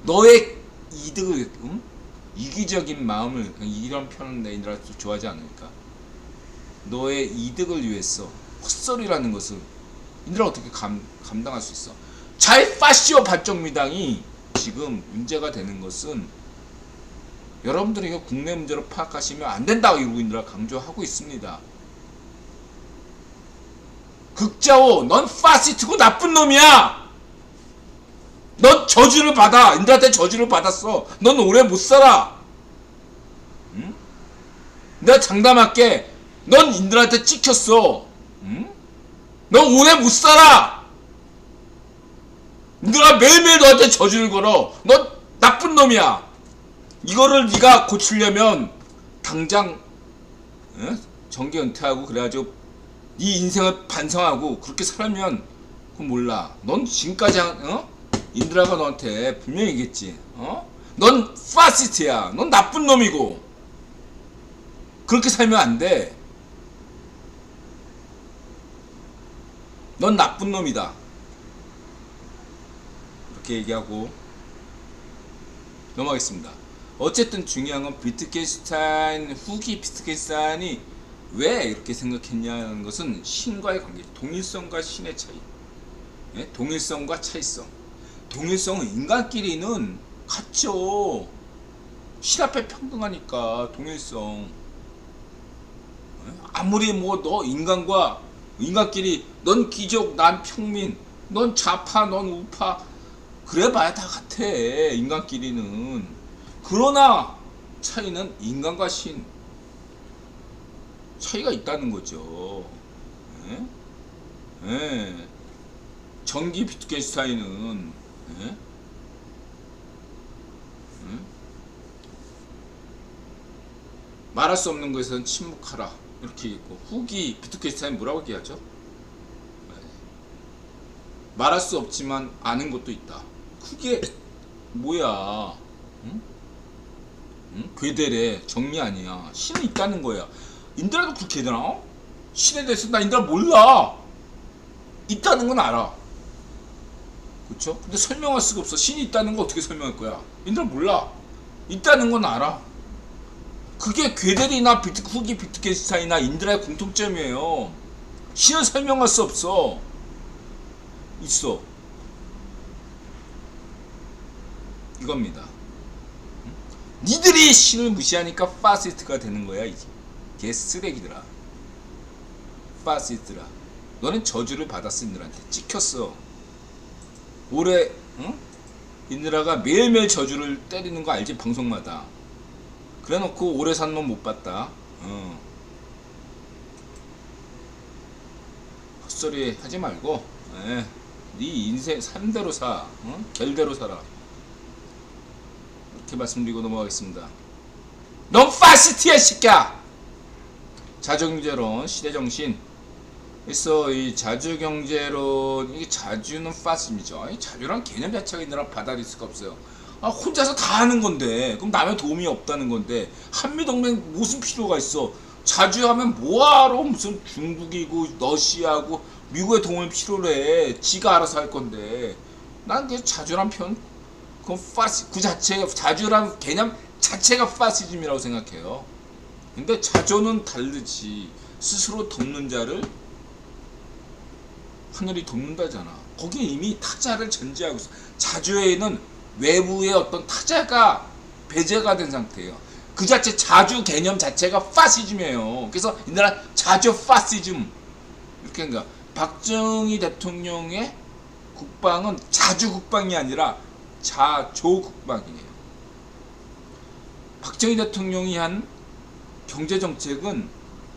너의 이득을 이기적인 마음을, 이런 표현은 내가 좋아하지 않으니까, 너의 이득을 위해서 헛소리라는 것을 인들아 어떻게 감당할 수 있어? 자이파시오 발전미당이 지금 문제가 되는 것은 여러분들이 이거 국내 문제로 파악하시면 안 된다고 인들아 강조하고 있습니다. 극자오, 넌 파시스트고 나쁜 놈이야. 넌 저주를 받아. 인들한테 저주를 받았어. 넌 오래 못 살아. 응? 내가 장담할게. 넌 인들한테 찍혔어. 응? 넌 오래 못 살아. 인들아 매일매일 너한테 저주를 걸어. 넌 나쁜 놈이야. 이거를 네가 고치려면 당장 정계 은퇴하고 그래가지고 네 인생을 반성하고 그렇게 살면 그건 몰라. 넌 지금까지 인드라가 너한테 분명히 얘기했지. 넌 파시스트야. 넌 나쁜 놈이고 그렇게 살면 안 돼. 넌 나쁜 놈이다. 이렇게 얘기하고 넘어가겠습니다. 어쨌든 중요한 건 비트겐슈타인 후기 비트겐슈타인이 왜 이렇게 생각했냐는 것은 신과의 관계, 동일성과 신의 차이. 예? 동일성과 차이성. 동일성은 인간끼리는 같죠. 신 앞에 평등하니까 동일성. 예? 아무리 뭐 너 인간끼리 넌 귀족 난 평민 넌 좌파 넌 우파 그래봐야 다 같아 인간끼리는. 그러나 차이는 인간과 신 차이가 있다는 거죠. 예? 예. 전기 비트겐슈타인은 예? 예? 말할 수 없는 것에서는 침묵하라 이렇게 있고 후기 비트겐슈타인 뭐라고 얘기하죠? 예. 말할 수 없지만 아는 것도 있다. 그게 뭐야? 응? 응? 괴대래 정리 아니야. 신은 있다는 거야. 인드라도 그렇게 되나? 신에 대해서 나 인드라 몰라. 있다는 건 알아. 그쵸? 근데 설명할 수가 없어. 신이 있다는 거 어떻게 설명할 거야? 인드라 몰라. 있다는 건 알아. 그게 괴델이나 후기 비트겐슈타인이나 인드라의 공통점이에요. 신은 설명할 수 없어. 있어. 이겁니다. 니들이 신을 무시하니까 파시스트가 되는 거야. 이게 개 쓰레기들아. 파시스트라. 너는 저주를 받았어. 인들한테 찍혔어. 올해 인드라가 매일매일 저주를 때리는 거 알지? 방송마다. 그래놓고 오래 산 놈 못 봤다. 헛소리 하지 말고 네 인생 삶대로 사. 결대로 살아. 이렇게 말씀드리고 넘어가겠습니다. 넌 파시스트야 새끼야. 자주경제론 시대정신 있어. 이 자주경제론 이게 자주는 파시즘이죠. 이 자주란 개념 자체가 있느라 받아들일 수가 없어요. 혼자서 다 하는 건데 그럼 남의 도움이 없다는 건데 한미동맹 무슨 필요가 있어. 자주하면 뭐하러 무슨 중국이고 러시아고 미국의 도움이 필요로 해. 지가 알아서 할 건데 난 그냥 자주란 편 그건 그 자체가 자주란 개념 자체가 파시즘이라고 생각해요. 근데 자조는 다르지. 스스로 돕는 자를 하늘이 돕는다잖아. 거기 이미 타자를 전제하고 있어. 자주에는 외부의 어떤 타자가 배제가 된 상태예요. 그 자체 자주 개념 자체가 파시즘이에요. 그래서 이 나라 자주 파시즘 이렇게 한가. 박정희 대통령의 국방은 자주 국방이 아니라 자조 국방이에요. 박정희 대통령이 한 경제 정책은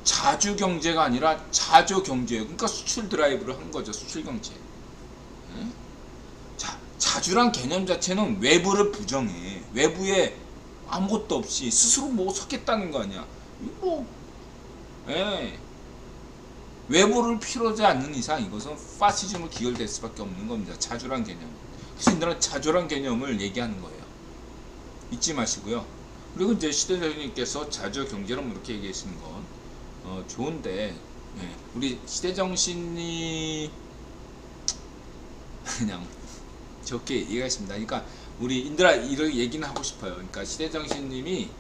자주 경제가 아니라 자조 경제예요. 그러니까 수출 드라이브를 한 거죠. 수출 경제. 자주란 개념 자체는 외부를 부정해. 외부에 아무것도 없이 스스로 뭐 섞겠다는 거 아니야. 외부를 필요하지 않는 이상 이것은 파시즘으로 기결될 수밖에 없는 겁니다. 자주란 개념. 그래서 이들은 자주란 개념을 얘기하는 거예요. 잊지 마시고요. 그리고 이제 시대정신님께서 자주 경제론 이렇게 얘기하시는 건 좋은데 우리 시대정신이 그냥 좋게 얘기하십니다. 그러니까 우리 인드라 이런 얘기는 하고 싶어요. 그러니까 시대정신님이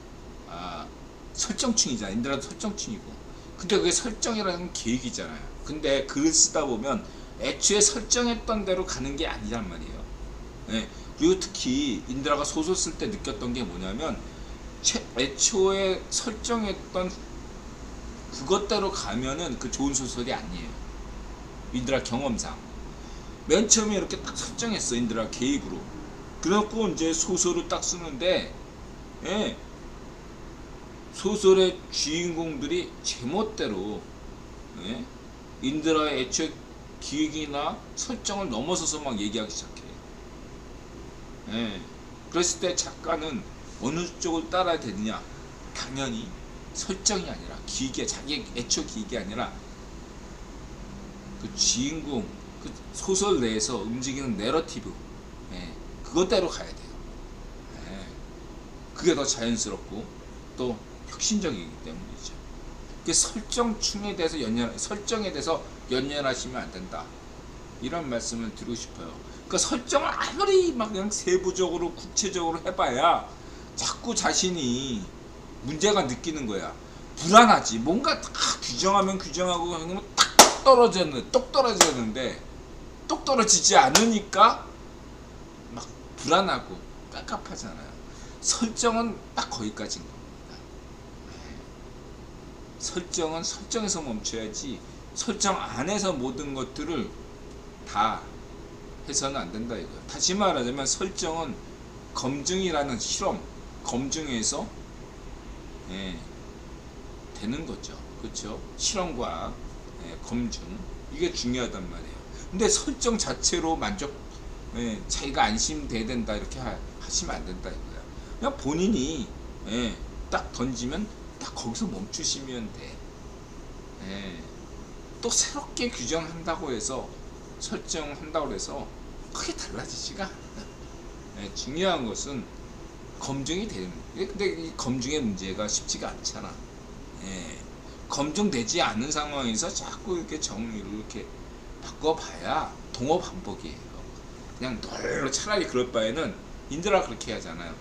설정충이잖아. 인드라도 설정충이고. 근데 그게 설정이라는 계획이잖아요. 근데 글을 쓰다 보면 애초에 설정했던 대로 가는 게 아니란 말이에요. 그리고 특히 인드라가 소설 쓸 때 느꼈던 게 뭐냐면 애초에 설정했던 그것대로 가면은 그 좋은 소설이 아니에요. 인드라 경험상 맨 처음에 이렇게 딱 설정했어. 인드라 계획으로. 그래갖고 이제 소설을 딱 쓰는데 소설의 주인공들이 제멋대로 예? 인드라의 애초에 기획이나 설정을 넘어서서 막 얘기하기 시작해. 예. 그랬을 때 작가는 어느 쪽을 따라야 되느냐? 당연히 설정이 아니라 기획이, 자기 애초 기획이 아니라 그 주인공, 그 소설 내에서 움직이는 내러티브, 예. 그것대로 가야 돼요. 예. 그게 더 자연스럽고 또 혁신적이기 때문이죠. 그 설정충에 대해서 설정에 대해서 연연하시면 안 된다. 이런 말씀을 드리고 싶어요. 그러니까 설정을 아무리 막 그냥 세부적으로 구체적으로 해봐야 자꾸 자신이 문제가 느끼는 거야. 불안하지. 뭔가 다 규정하면 규정하고 하면 딱 떨어졌는데, 똑 떨어지지 않으니까 막 불안하고 깝깝하잖아요. 설정은 딱 거기까지인 겁니다. 설정은 설정에서 멈춰야지, 설정 안에서 모든 것들을 다 해서는 안 된다 이거예요. 다시 말하자면 설정은 검증이라는 실험, 검증에서 예, 되는 거죠. 그렇죠? 실험과 검증, 이게 중요하단 말이에요. 근데 설정 자체로 자기가 안심돼야 된다 이렇게 하시면 안 된다 이거야. 그냥 본인이 딱 던지면 딱 거기서 멈추시면 돼. 또 새롭게 규정한다고 해서, 설정한다고 해서 크게 달라지지가 않아. 중요한 것은 검증이 되는. 근데 이 검증의 문제가 쉽지가 않잖아. 검증되지 않은 상황에서 자꾸 이렇게 정의를 이렇게 바꿔봐야 동업 반복이에요. 그냥 널 차라리 그럴 바에는 인드라 그렇게 하잖아요.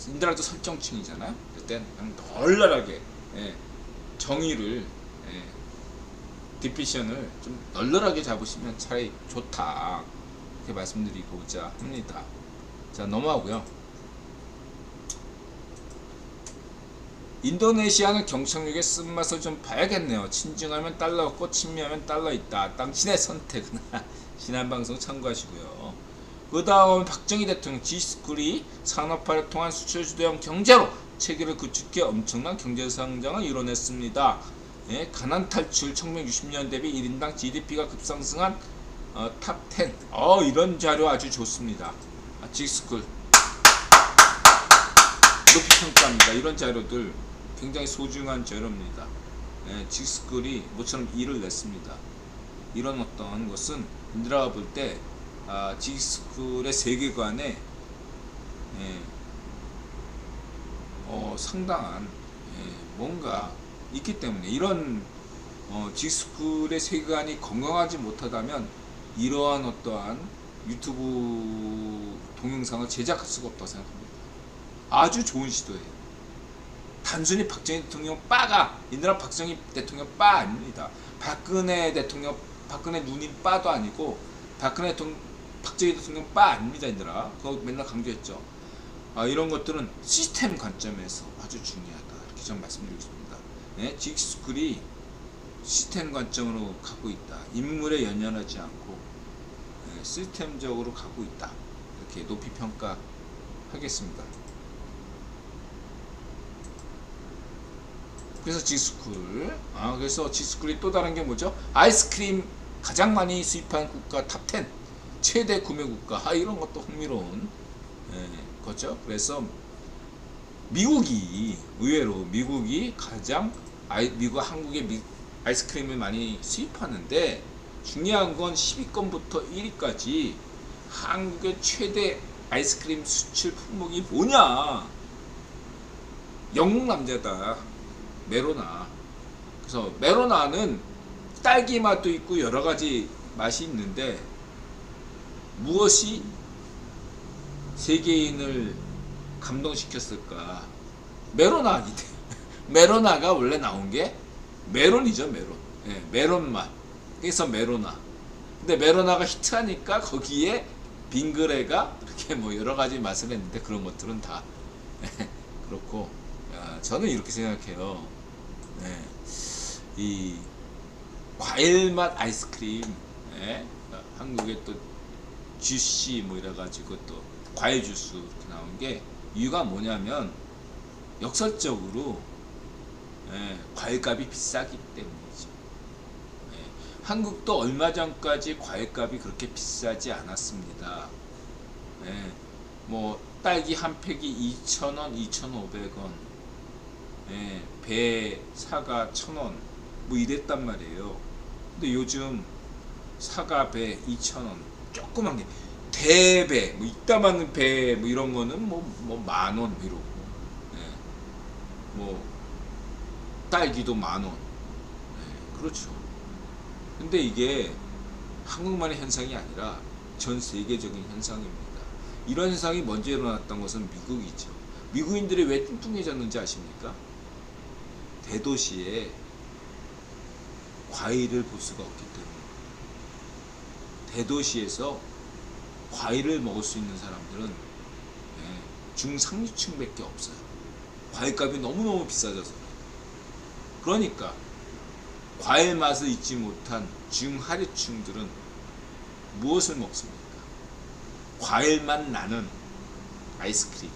인드라도 설정충이잖아요. 그때 그냥 널널하게 정의를 디피션을 좀 널널하게 잡으시면 차라리 좋다 이렇게 말씀드리고자 합니다. 자, 넘어가고요. 인도네시아는 경착륙의 쓴맛을 좀 봐야겠네요. 친중하면 달러 없고 친미하면 달러 있다. 당신의 선택은 지난방송 참고하시고요. 그 다음 박정희 대통령 G스쿨이 산업화를 통한 수출 주도형 경제로 체계를 구축해 엄청난 경제성장을 이뤄냈습니다. 가난 탈출 1960년 대비 1인당 GDP가 급상승한 탑10. 이런 자료 아주 좋습니다. G스쿨 높이 평가합니다. 이런 자료들 굉장히 소중한 자료입니다. G스쿨이 모처럼 2를 냈습니다. 이런 어떤 것은 인드라가 볼 때 G스쿨의 세계관에 상당한 뭔가 있기 때문에, 이런 G스쿨의 세계관이 건강하지 못하다면 이러한 어떠한 유튜브 동영상을 제작할 수가 없다고 생각합니다. 아주 좋은 시도예요. 단순히 박정희 대통령 빠가, 인드라 박정희 대통령 빠 아닙니다. 박근혜 대통령, 박근혜 누님 빠도 아니고 박정희 대통령 빠 아닙니다. 인드라 그거 맨날 강조했죠. 이런 것들은 시스템 관점에서 아주 중요하다 이렇게 좀 말씀드리고 싶습니다. G스쿨이 시스템 관점으로 가고 있다. 인물에 연연하지 않고 시스템적으로 가고 있다. 이렇게 높이 평가하겠습니다. 그래서 G스쿨, 그래서 G스쿨이 또 다른 게 뭐죠? 아이스크림 가장 많이 수입한 국가 탑10 최대 구매 국가, 이런 것도 흥미로운 거죠. 그래서 미국이 의외로 가장 한국의 아이스크림을 많이 수입하는데, 중요한 건 10위권부터 1위까지 한국의 최대 아이스크림 수출 품목이 뭐냐? 영국 남자다. 메로나. 그래서 메로나는 딸기 맛도 있고 여러 가지 맛이 있는데, 무엇이 세계인을 감동시켰을까? 메로나. 메로나가 원래 나온 게 메론이죠. 메론 맛. 그래서 메로나. 근데 메로나가 히트하니까 거기에 빙그레가 이렇게 뭐 여러 가지 맛을 했는데, 그런 것들은 다 그렇고, 저는 이렇게 생각해요. 이 과일 맛 아이스크림, 한국에 또 주시 뭐 이래가지고 또 과일 주스 이렇게 나온 게 이유가 뭐냐면, 역설적으로 과일값이 비싸기 때문이죠. 한국도 얼마 전까지 과일값이 그렇게 비싸지 않았습니다. 뭐 딸기 한 팩이 2,000원, 2,500원, 배, 사과 1,000원 뭐 이랬단 말이에요. 근데 요즘 사과, 배 2,000원, 조그만 게 대배, 뭐 이따만 배, 뭐 이런 거는 뭐 10,000원 이러고, 뭐 딸기도 10,000원. 그렇죠. 근데 이게 한국만의 현상이 아니라 전 세계적인 현상입니다. 이런 현상이 먼저 일어났던 것은 미국이죠. 미국인들이 왜 뚱뚱해졌는지 아십니까? 대도시에 과일을 볼 수가 없기 때문에. 대도시에서 과일을 먹을 수 있는 사람들은 중상류층밖에 없어요. 과일값이 너무너무 비싸져서. 그러니까 과일 맛을 잊지 못한 중하류층들은 무엇을 먹습니까? 과일맛 나는 아이스크림,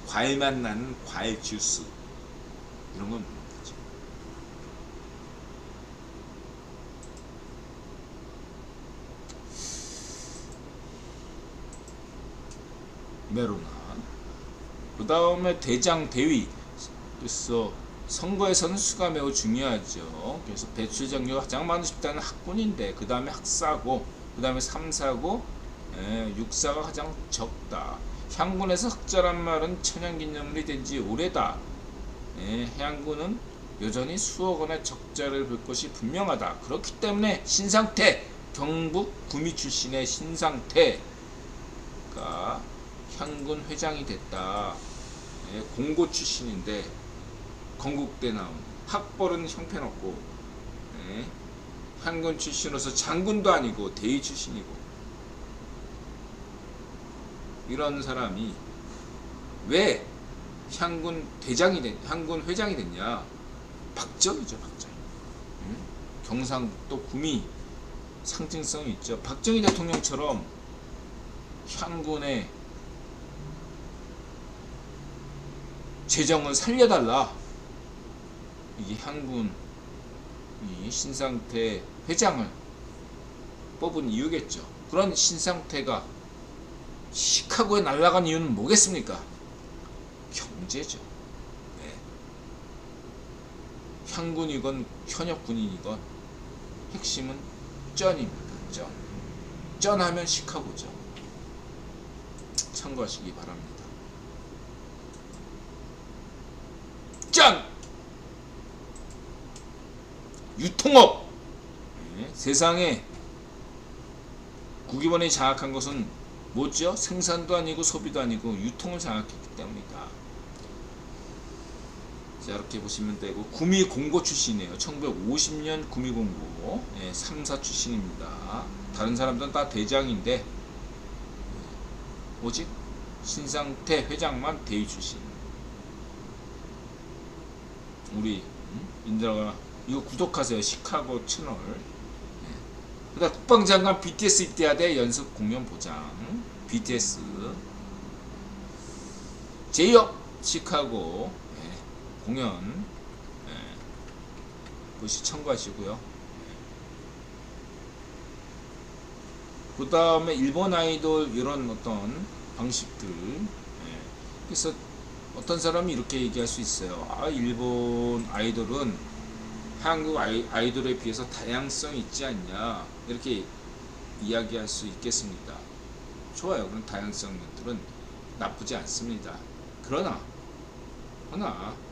과일맛 나는 과일 주스, 이런 건 먹는 거죠. 메로나. 그 다음에 대장, 대위. 그래서 선거에서는 수가 매우 중요하죠. 그래서 배출 정료가 가장 많은 집단은 학군인데, 그 다음에 학사고, 그 다음에 삼사고, 육사가 가장 적다. 향군에서 흑자란 말은 천연기념물이 된 지 오래다. 향군은 여전히 수억 원의 적자를 볼 것이 분명하다. 그렇기 때문에 신상태, 경북 구미 출신의 신상태가 향군 회장이 됐다. 공고 출신인데 건국대 나온, 학벌은 형편없고, 향군 출신으로서 장군도 아니고 대위 출신이고, 이런 사람이 왜 향군 회장이 됐냐? 박정희죠, 박정희. 경상북도 구미 상징성이 있죠. 박정희 대통령처럼 향군의 재정을 살려달라. 이게 향군이 신상태 회장을 뽑은 이유겠죠. 그런 신상태가 시카고에 날아간 이유는 뭐겠습니까? 경제죠. 향군이건 현역군인이건 핵심은 쩐입니다. 쩐. 쩐하면 시카고죠. 참고하시기 바랍니다. 쩐! 유통업! 세상에 국유원이 장악한 것은 뭐죠? 생산도 아니고 소비도 아니고 유통을 장악했기 때문이다. 자, 이렇게 보시면 되고, 구미 공고 출신이에요. 1950년 구미 공고, 3사 출신입니다. 다른 사람들은 다 대장인데 오직 신상태 회장만 대위 출신. 우리 인들아가 이거 구독하세요. 시카고 채널. 그다음 국방장관 BTS 입대하대 연습 공연 보장. BTS 제이홉 시카고 공연 보시 참고하시고요. 그 다음에 일본 아이돌 이런 어떤 방식들. 그래서 어떤 사람이 이렇게 얘기할 수 있어요. 아, 일본 아이돌은 한국 아이돌에 비해서 다양성이 있지 않냐, 이렇게 이야기할 수 있겠습니다. 좋아요. 그런 다양성들은 나쁘지 않습니다. 그러나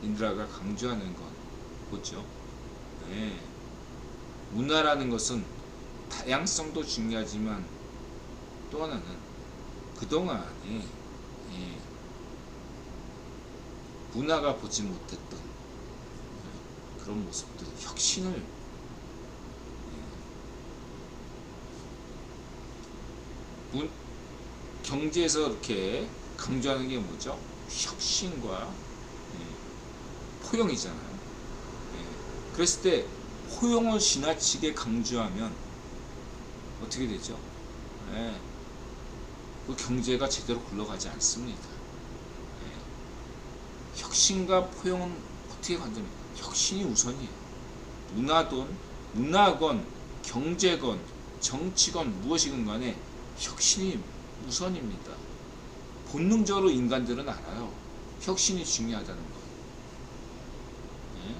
인드라가 강조하는 건 뭐죠? 문화라는 것은 다양성도 중요하지만 또 하나는 그동안에 문화가 보지 못했던 그런 모습들, 혁신을 경제에서 이렇게 강조하는 게 뭐죠? 혁신과 포용이잖아요. 그랬을 때 포용을 지나치게 강조하면 어떻게 되죠? 그 경제가 제대로 굴러가지 않습니다. 혁신과 포용은 어떻게 관점입니까? 혁신이 우선이에요. 문화건, 경제건, 정치건 무엇이건 간에 혁신이 우선입니다. 본능적으로 인간들은 알아요. 혁신이 중요하다는 거. 예?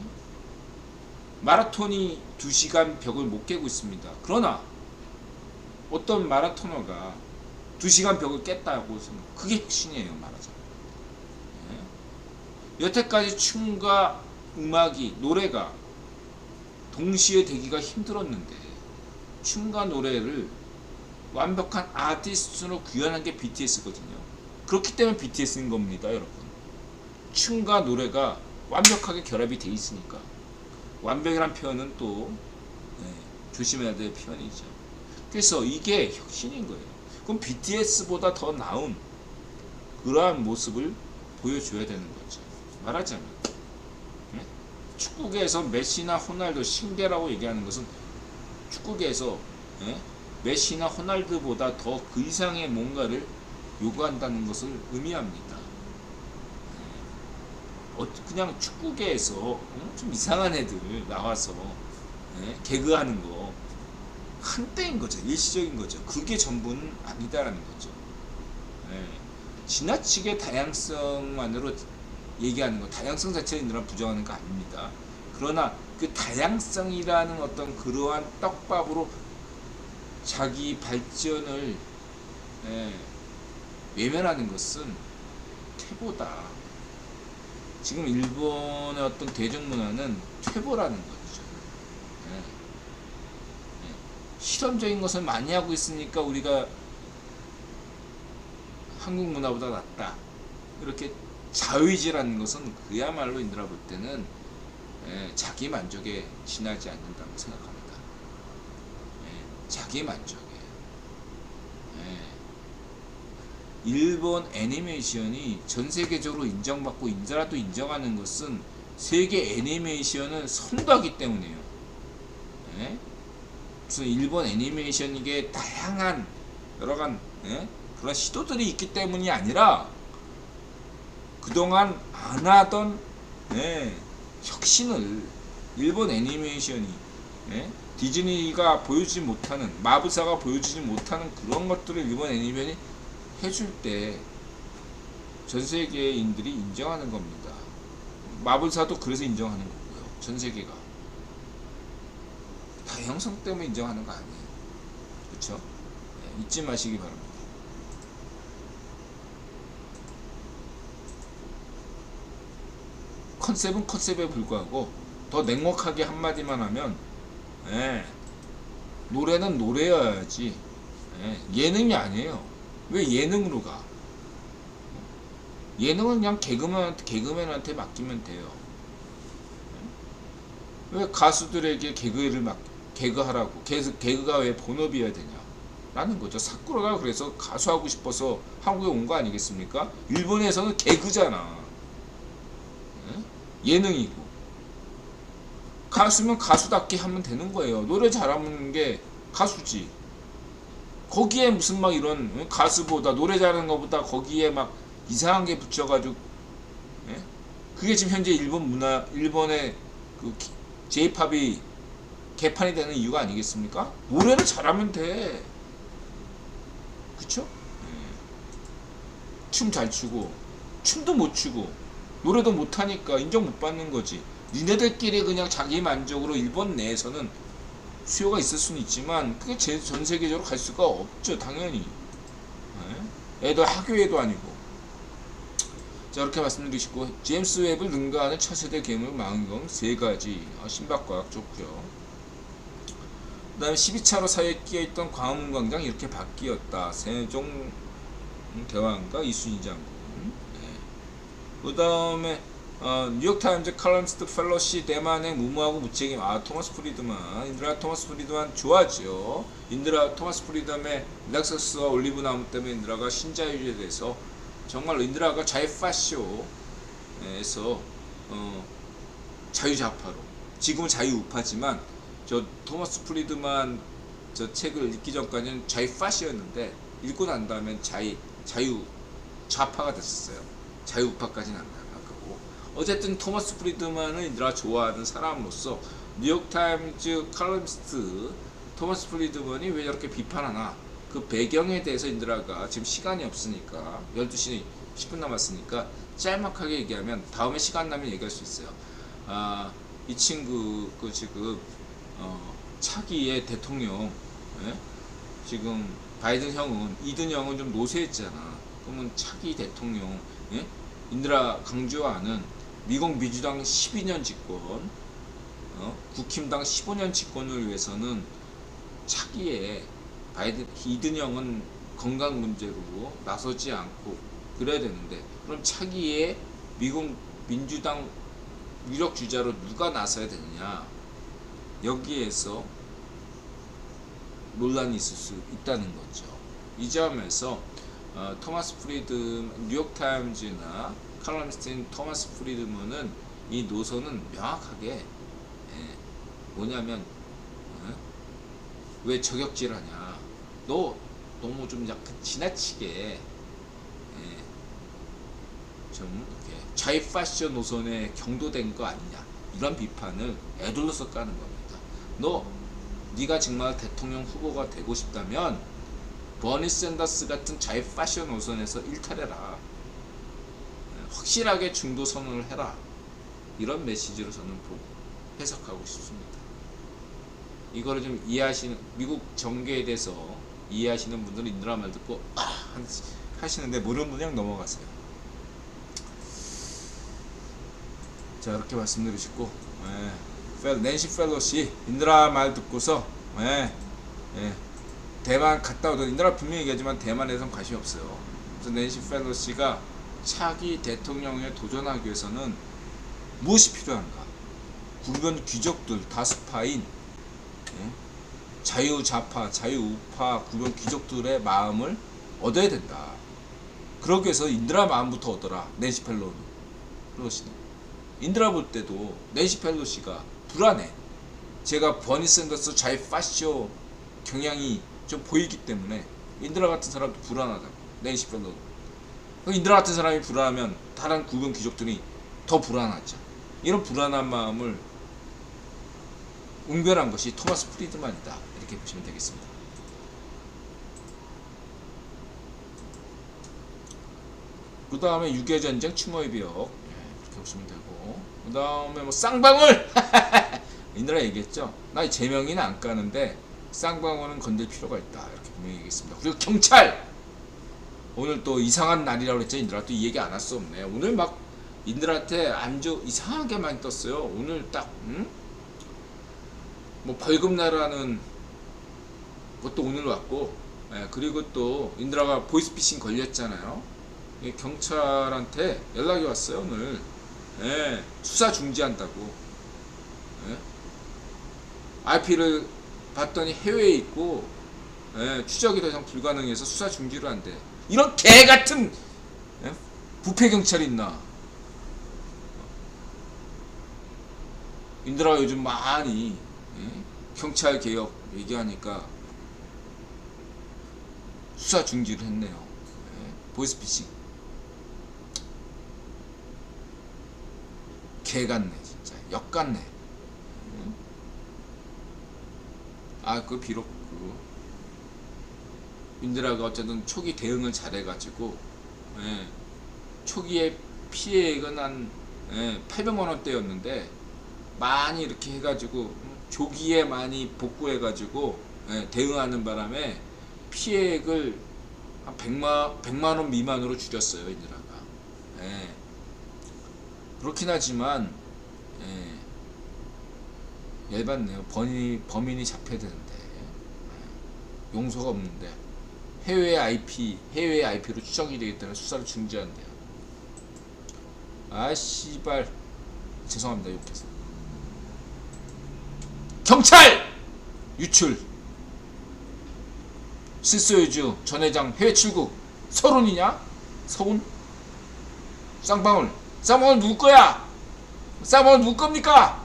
마라톤이 2시간 벽을 못 깨고 있습니다. 그러나 어떤 마라토너가 2시간 벽을 깼다고 생각. 그게 혁신이에요, 말하자면. 예? 여태까지 춤과 음악이, 노래가 동시에 되기가 힘들었는데 춤과 노래를 완벽한 아티스트로 구현한 게 BTS거든요. 그렇기 때문에 BTS인 겁니다, 여러분. 춤과 노래가 완벽하게 결합이 돼 있으니까. 완벽이란 표현은 또 조심해야 될 표현이죠. 그래서 이게 혁신인 거예요. 그럼 BTS보다 더 나은 그러한 모습을 보여줘야 되는 거죠. 말하자면 축구계에서 메시나 호날두 신계라고 얘기하는 것은 축구계에서 메시나 호날두보다 더 그 이상의 뭔가를 요구한다는 것을 의미합니다. 그냥 축구계에서 좀 이상한 애들 나와서 개그하는 거 한때인 거죠. 일시적인 거죠. 그게 전부는 아니다라는 거죠. 지나치게 다양성만으로 얘기하는 거, 다양성 자체를 인들아 부정하는 거 아닙니다. 그러나 그 다양성이라는 어떤 그러한 떡밥으로 자기 발전을 외면하는 것은 퇴보다. 지금 일본의 어떤 대중문화는 퇴보라는 거죠. 실험적인 것을 많이 하고 있으니까 우리가 한국 문화보다 낫다. 이렇게 자의지라는 것은 그야말로 인들아 볼 때는 자기 만족에 지나지 않는다고 생각합니다. 자기 만족에. 일본 애니메이션이 전 세계적으로 인정받고 인자라도 인정하는 것은 세계 애니메이션은 선도하기 때문이에요. 무슨 일본 애니메이션 이게 다양한 여러간 그런 시도들이 있기 때문이 아니라 그동안 안 하던 혁신을 일본 애니메이션이 디즈니가 보여주지 못하는, 마블사가 보여주지 못하는 그런 것들을 일본 애니메이션이 해줄 때 전 세계인들이 인정하는 겁니다. 마블사도 그래서 인정하는 거고요. 전 세계가 다양성 때문에 인정하는 거 아니에요. 그렇죠? 잊지 마시기 바랍니다. 컨셉은 컨셉에 불과하고 더 냉혹하게 한마디만 하면 노래는 노래여야지 예능이 아니에요. 왜 예능으로 가? 예능은 그냥 개그맨한테 맡기면 돼요. 왜 가수들에게 개그하라고 개그가 왜 본업이어야 되냐 라는 거죠. 사쿠라가 그래서 가수하고 싶어서 한국에 온 거 아니겠습니까? 일본에서는 개그잖아. 예능이고 가수면 가수답게 하면 되는 거예요. 노래 잘하는 게 가수지. 거기에 무슨 막 이런 가수보다 노래 잘하는 것보다 거기에 막 이상한 게 붙여가지고 그게 지금 현재 일본의 그 J-팝이 개판이 되는 이유가 아니겠습니까? 노래를 잘하면 돼. 그쵸? 춤 잘 추고 춤도 못 추고 노래도 못하니까 인정 못 받는 거지. 니네들끼리 그냥 자기 만족으로 일본 내에서는 수요가 있을 수는 있지만 그게 전 세계적으로 갈 수가 없죠. 당연히. 애도 학교에도 아니고. 자, 이렇게 말씀드리시고 제임스 웹을 능가하는 차세대 괴물 망원경 3가지. 신박과학 좋고요. 그 다음에 12차로 사이에 끼어있던 광화문광장 이렇게 바뀌었다. 세종 대왕과 이순신 장군. 그 다음에 뉴욕타임즈 칼럼니스트 펠로시 대만의 무모하고 무책임. 토마스 프리드만. 인드라 토마스 프리드만 좋아하죠. 인드라 토마스 프리드만의 렉서스와 올리브 나무 때문에 인드라가 신자유주의에 대해서 정말로 인드라가 자유파쇼에서 자유좌파로, 지금은 자유우파지만 저 토마스 프리드만 저 책을 읽기 전까지는 자유파시였는데 읽고 난 다음엔 자유좌파가 됐었어요. 자유우파까지는 안 나가고 어쨌든 토마스 프리드만은 인드라가 좋아하는 사람으로서 뉴욕타임즈 칼럼니스트 토마스 프리드만이 왜 저렇게 비판하나, 그 배경에 대해서 인드라가 지금 시간이 없으니까 12시 10분 남았으니까 짤막하게 얘기하면 다음에 시간 나면 얘기할 수 있어요. 이 친구 그 지금 차기의 대통령, 예? 지금 바이든 형은, 이든 형은 좀 노쇠했잖아. 그러면 차기 대통령, 예? 인드라 강조하는 미국 민주당 12년 집권, 국힘당 15년 집권을 위해서는 차기에 바이든, 이든 형은 건강 문제로 나서지 않고 그래야 되는데, 그럼 차기에 미국 민주당 유력 주자로 누가 나서야 되느냐, 여기에서 논란이 있을 수 있다는 거죠. 이 점에서 토마스 프리드만, 뉴욕타임즈나 칼럼니스트인 토마스 프리드만은 이 노선은 명확하게, 뭐냐면 왜 저격질하냐, 너 너무 좀 약간 지나치게 좀 이렇게 좌익 패션 노선에 경도된 거 아니냐, 이런 비판을 애둘러서 까는 겁니다. 네가 정말 대통령 후보가 되고 싶다면 버니 샌더스 같은 좌익 패션 노선에서 일탈해라, 확실하게 중도 선언을 해라, 이런 메시지로 저는 해석하고 싶습니다. 이거를 좀 이해하시는, 미국 정계에 대해서 이해하시는 분들은 인드라 말 듣고 하시는데, 모르는 분은 그냥 넘어가세요. 자, 이렇게 말씀드리시고, 낸시 펠로시 인드라 말 듣고서 대만 갔다 오던, 인드라 분명히 얘기하지만 대만에선 관심이 없어요. 그래서 낸시 펠로시가 차기 대통령에 도전하기 위해서는 무엇이 필요한가? 구변 귀족들, 다수파인 자유좌파, 자유우파 구변 귀족들의 마음을 얻어야 된다. 그러기 위해서 인드라 마음부터 얻어라. 낸시 펠로시는. 인드라 볼 때도 낸시 펠로시가 불안해. 제가 버니 샌더스 좌익 파쇼 경향이 좀 보이기 때문에 인드라 같은 사람도 불안하다고. 낸시 펠로시. 인드라 같은 사람이 불안하면 다른 구변 귀족들이 더 불안하죠. 이런 불안한 마음을 웅변한 것이 토마스 프리드만이다, 이렇게 보시면 되겠습니다. 그 다음에 6.25 전쟁 추모의 벽, 이렇게 보시면 되고, 그 다음에 뭐 쌍방울 인드라 얘기했죠. 나 제명이는 안 까는데 쌍방울은 건들 필요가 있다, 이렇게 분명히 얘기했습니다. 그리고 경찰, 오늘 또 이상한 날이라고 그랬죠. 인드라 또 이 얘기 안 할 수 없네. 오늘 막 인드라한테 안주 이상하게 많이 떴어요. 오늘 딱 뭐 벌금 나라는 것도 오늘 왔고, 그리고 또 인드라가 보이스피싱 걸렸잖아요. 경찰한테 연락이 왔어요 오늘. 수사 중지한다고. IP를 봤더니 해외에 있고, 추적이 더 이상 불가능해서 수사 중지를 한대. 이런 개같은 부패 경찰이 있나. 인드라가 요즘 많이 경찰 개혁 얘기하니까 수사 중지를 했네요. 보이스피싱 개같네, 진짜 역같네. 그 비록 인드라가 어쨌든 초기 대응을 잘해가지고 초기에 피해액은 한 800만 원대였는데 많이 이렇게 해가지고 조기에 많이 복구해가지고 대응하는 바람에 피해액을 한 100만 원 미만으로 줄였어요, 인드라가. 그렇긴 하지만 열받네요. 범인이 잡혀야 되는데 용서가 없는데 해외 IP로 추정이 되기 때문에 수사를 중지한대요. 씨발, 죄송합니다, 욕해서. 경찰 유출, 실소유주 전 회장 해외 출국. 서운이냐? 서운? 쌍방울 누구 거야? 쌍방울 누구 겁니까?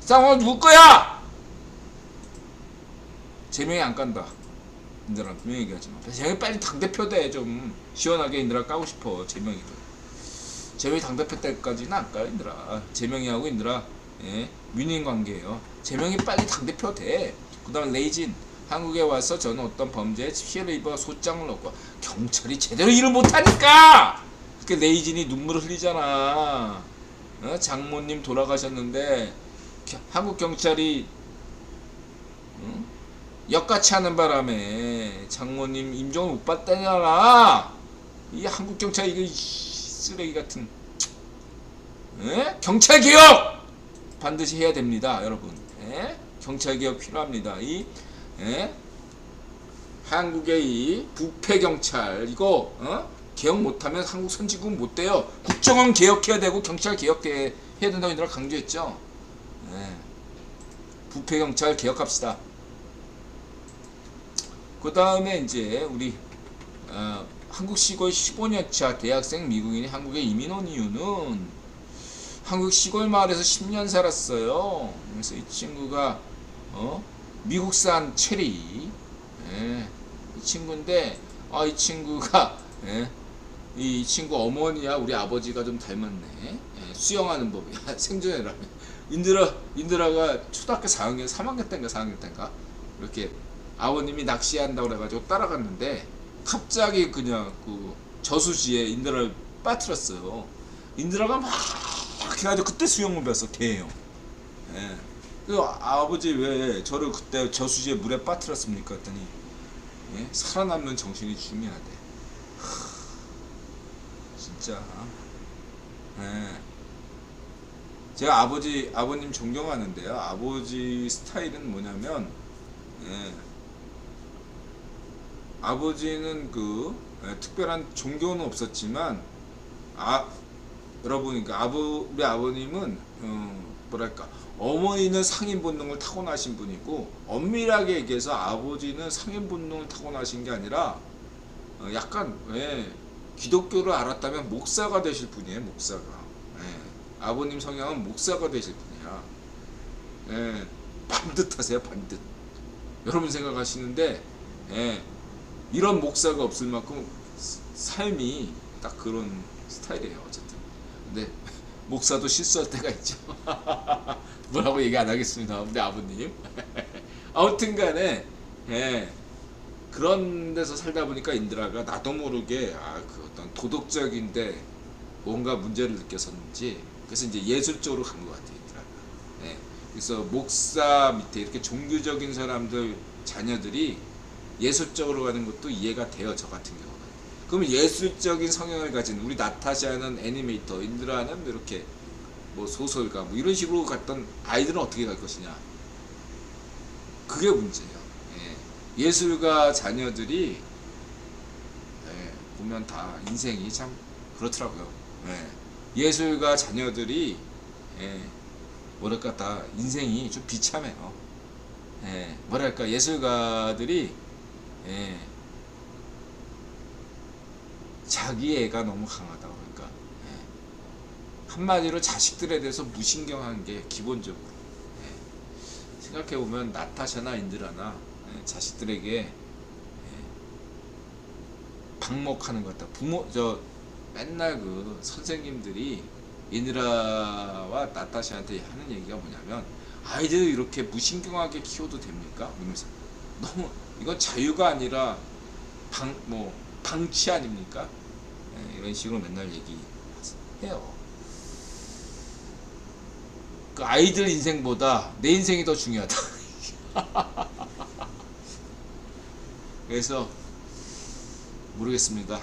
쌍방울 누구 거야? 제명이 안 간다. 인드라 분명히 얘기하지만 제명이 빨리 당대표 돼. 좀 시원하게 인드라 까고 싶어. 제명이를. 재명이 당대표 때까지는 안 가요, 인들아. 재명이하고 인들아, 예, 윈윈 관계예요. 재명이 빨리 당대표 돼. 그 다음 레이진, 한국에 와서 저는 어떤 범죄에 피해를 입어 소장을 넣고 경찰이 제대로 일을 못하니까 그렇게 레이진이 눈물을 흘리잖아. 장모님 돌아가셨는데 한국 경찰이 역같이 하는 바람에 장모님 임종을 못 받다냐라. 이 한국 경찰 이거 쓰레기 같은. 경찰 개혁 반드시 해야 됩니다, 여러분. 경찰 개혁 필요합니다. 이 한국의 이 부패 경찰 이거 개혁 못하면 한국 선진국 못 돼요. 국정원 개혁해야 되고 경찰 개혁해야 된다고 얘들아 강조했죠. 부패 경찰 개혁합시다. 그 다음에 이제 우리 한국 시골 15년차 대학생 미국인이 한국에 이민 온 이유는 한국 시골 마을에서 10년 살았어요. 그래서 이 친구가 미국산 체리, 이 친구인데 이 친구가 이 친구 어머니야 우리 아버지가 좀 닮았네. 수영하는 법이 생존해라면 인드라가 초등학교 4학년 3학년 때인가 4학년 때인가 이렇게 아버님이 낚시한다고 그래가지고 따라갔는데 갑자기 그냥 그 저수지에 인드라를 빠뜨렸어요. 인드라가 막 해가지고 그때 수영을 배웠어. 개예요. 그래서 아버지 왜 저를 그때 저수지에 물에 빠뜨렸습니까? 했더니 살아남는 정신이 중요하대. 진짜. 제가 아버님 존경하는데요. 아버지 스타일은 뭐냐면 아버지는 특별한 종교는 없었지만 여러분, 그러니까 우리 아버님은 뭐랄까 어머니는 상인 본능을 타고나신 분이고 엄밀하게 얘기해서 아버지는 상인 본능을 타고나신 게 아니라 약간 기독교를 알았다면 목사가 되실 분이에요. 목사가. 아버님 성향은 목사가 되실 분이야. 반듯하세요. 반듯. 여러분 생각하시는데 이런 목사가 없을 만큼 삶이 딱 그런 스타일이에요. 어쨌든. 근데 목사도 실수할 때가 있죠. 뭐라고 얘기 안 하겠습니다. 우리 아버님. 아무튼 간에 그런 데서 살다 보니까 인드라가 나도 모르게 그 어떤 도덕적인데 뭔가 문제를 느꼈었는지 그래서 이제 예술적으로 간 것 같아요. 인드라가. 그래서 목사 밑에 이렇게 종교적인 사람들 자녀들이 예술적으로 가는 것도 이해가 돼요. 저 같은 경우는. 그러면 예술적인 성향을 가진 우리 나타샤는 애니메이터, 인드라는 이렇게 뭐 소설가 뭐 이런 식으로 갔던 아이들은 어떻게 갈 것이냐. 그게 문제예요. 예술가 자녀들이 보면 다 인생이 참 그렇더라고요. 예술가 자녀들이 뭐랄까 다 인생이 좀 비참해요. 뭐랄까 예술가들이 자기 애가 너무 강하다. 그러니까 한마디로 자식들에 대해서 무신경한 게 기본적으로. 생각해보면 나타샤나 인드라나 자식들에게 방목하는 것 같다. 맨날 그 선생님들이 인드라와 나타샤한테 하는 얘기가 뭐냐면 아이들을 이렇게 무신경하게 키워도 됩니까? 이러면서 너무 이건 자유가 아니라 방치 아닙니까? 이런 식으로 맨날 얘기해요. 그 아이들 인생보다 내 인생이 더 중요하다. 그래서 모르겠습니다.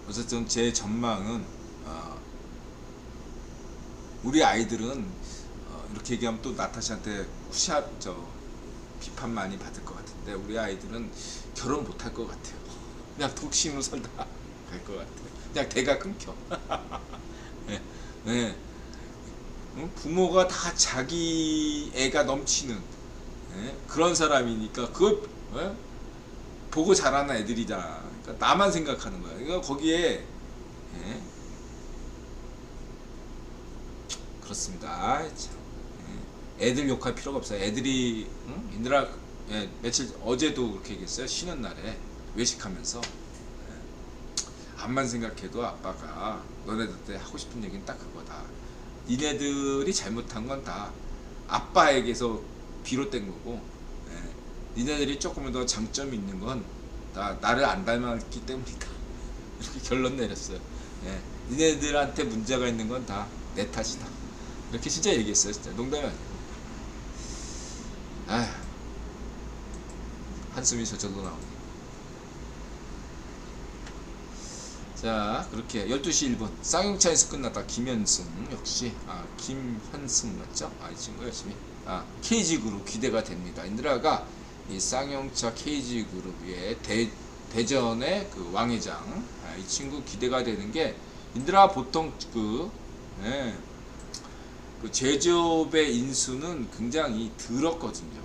어쨌든 제 전망은 우리 아이들은 이렇게 얘기하면 또 나타샤한테 비판 많이 받을 것 같은데 우리 아이들은 결혼 못 할 것 같아요. 그냥 독신으로 살다 갈 것 같아요. 그냥 대가 끊겨. 부모가 다 자기 애가 넘치는 그런 사람이니까 그걸 보고 자라는 애들이다. 그러니까 나만 생각하는 거야. 그러니까 거기에 그렇습니다. 애들 욕할 필요가 없어요. 애들이 인드라 며칠 어제도 그렇게 얘기했어요. 쉬는 날에 외식하면서 암만 생각해도 아빠가 너네들한테 하고 싶은 얘기는 딱 그거다. 니네들이 잘못한 건 다 아빠에게서 비롯된 거고, 니네들이 조금 더 장점이 있는 건 다 나를 안 닮았기 때문이다. 이렇게 결론 내렸어요. 니네들한테 문제가 있는 건 다 내 탓이다. 이렇게 진짜 얘기했어요. 진짜 농담이 아니고. 아휴, 한숨이 저절로 나오네. 자, 그렇게 12시 1분 쌍용차에서 끝났다. 김현승 역시 김현승 맞죠? 이 친구 열심히 KG그룹 기대가 됩니다. 인드라가 이 쌍용차 KG그룹의 대전의 그 왕회장, 이 친구 기대가 되는 게, 인드라 보통 그 제조업의 인수는 굉장히 들었거든요.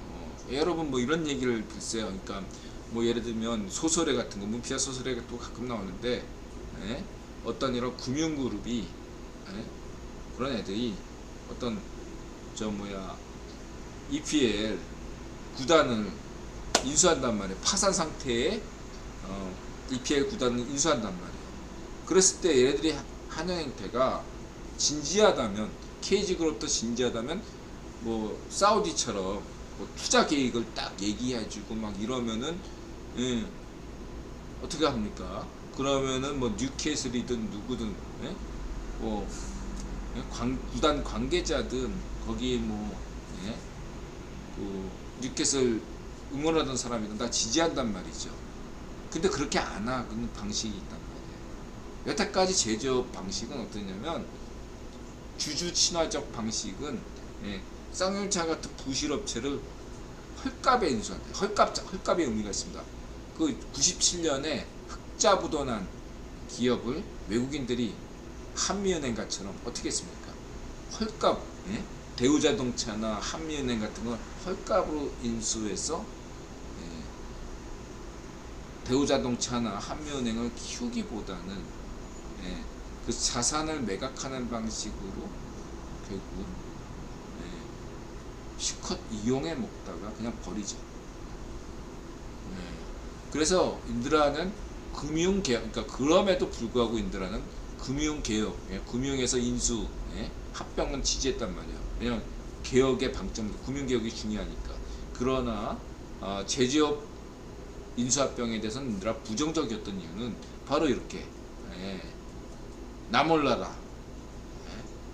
여러분 뭐 이런 얘기를 글쎄요. 그러니까 뭐 예를 들면 소설회 같은 거, 문피아 소설회가 또 가끔 나오는데, 어떤 이런 금융그룹이, 그런 애들이 어떤 EPL 구단을 인수한단 말이에요. 파산 상태에 EPL 구단을 인수한단 말이에요. 그랬을 때 얘네들이 하는 행태가 진지하다면, KG그룹도 진지하다면 뭐 사우디처럼 뭐 투자 계획을 딱 얘기해주고 막 이러면은 어떻게 합니까? 그러면은 뭐 뉴캐슬이든 누구든 뭐 구단 관계자든 거기 뭐 그 뉴캐슬 응원하던 사람이든 다 지지한단 말이죠. 근데 그렇게 안 하는 방식이 있단 말이에요. 여태까지 제조업 방식은 어떠냐면, 주주 친화적 방식은 쌍용차 같은 부실업체를 헐값에 인수한다. 헐값의 의미가 있습니다. 그 97년에 흑자부도난 기업을 외국인들이 한미은행같처럼 어떻게 했습니까? 헐값, 대우자동차나 한미은행 같은 건 헐값으로 인수해서 대우자동차나 한미은행을 키우기보다는 그 자산을 매각하는 방식으로 결국 실컷 이용해 먹다가 그냥 버리죠. 그래서 인드라는 금융개혁, 그러니까 그럼에도 불구하고 인드라는 금융개혁, 금융에서 인수, 합병은 지지했단 말이에요. 왜냐면 개혁의 방점, 금융개혁이 중요하니까. 그러나 제조업 인수합병에 대해서는 인드라 부정적이었던 이유는 바로 이렇게 나 몰라라,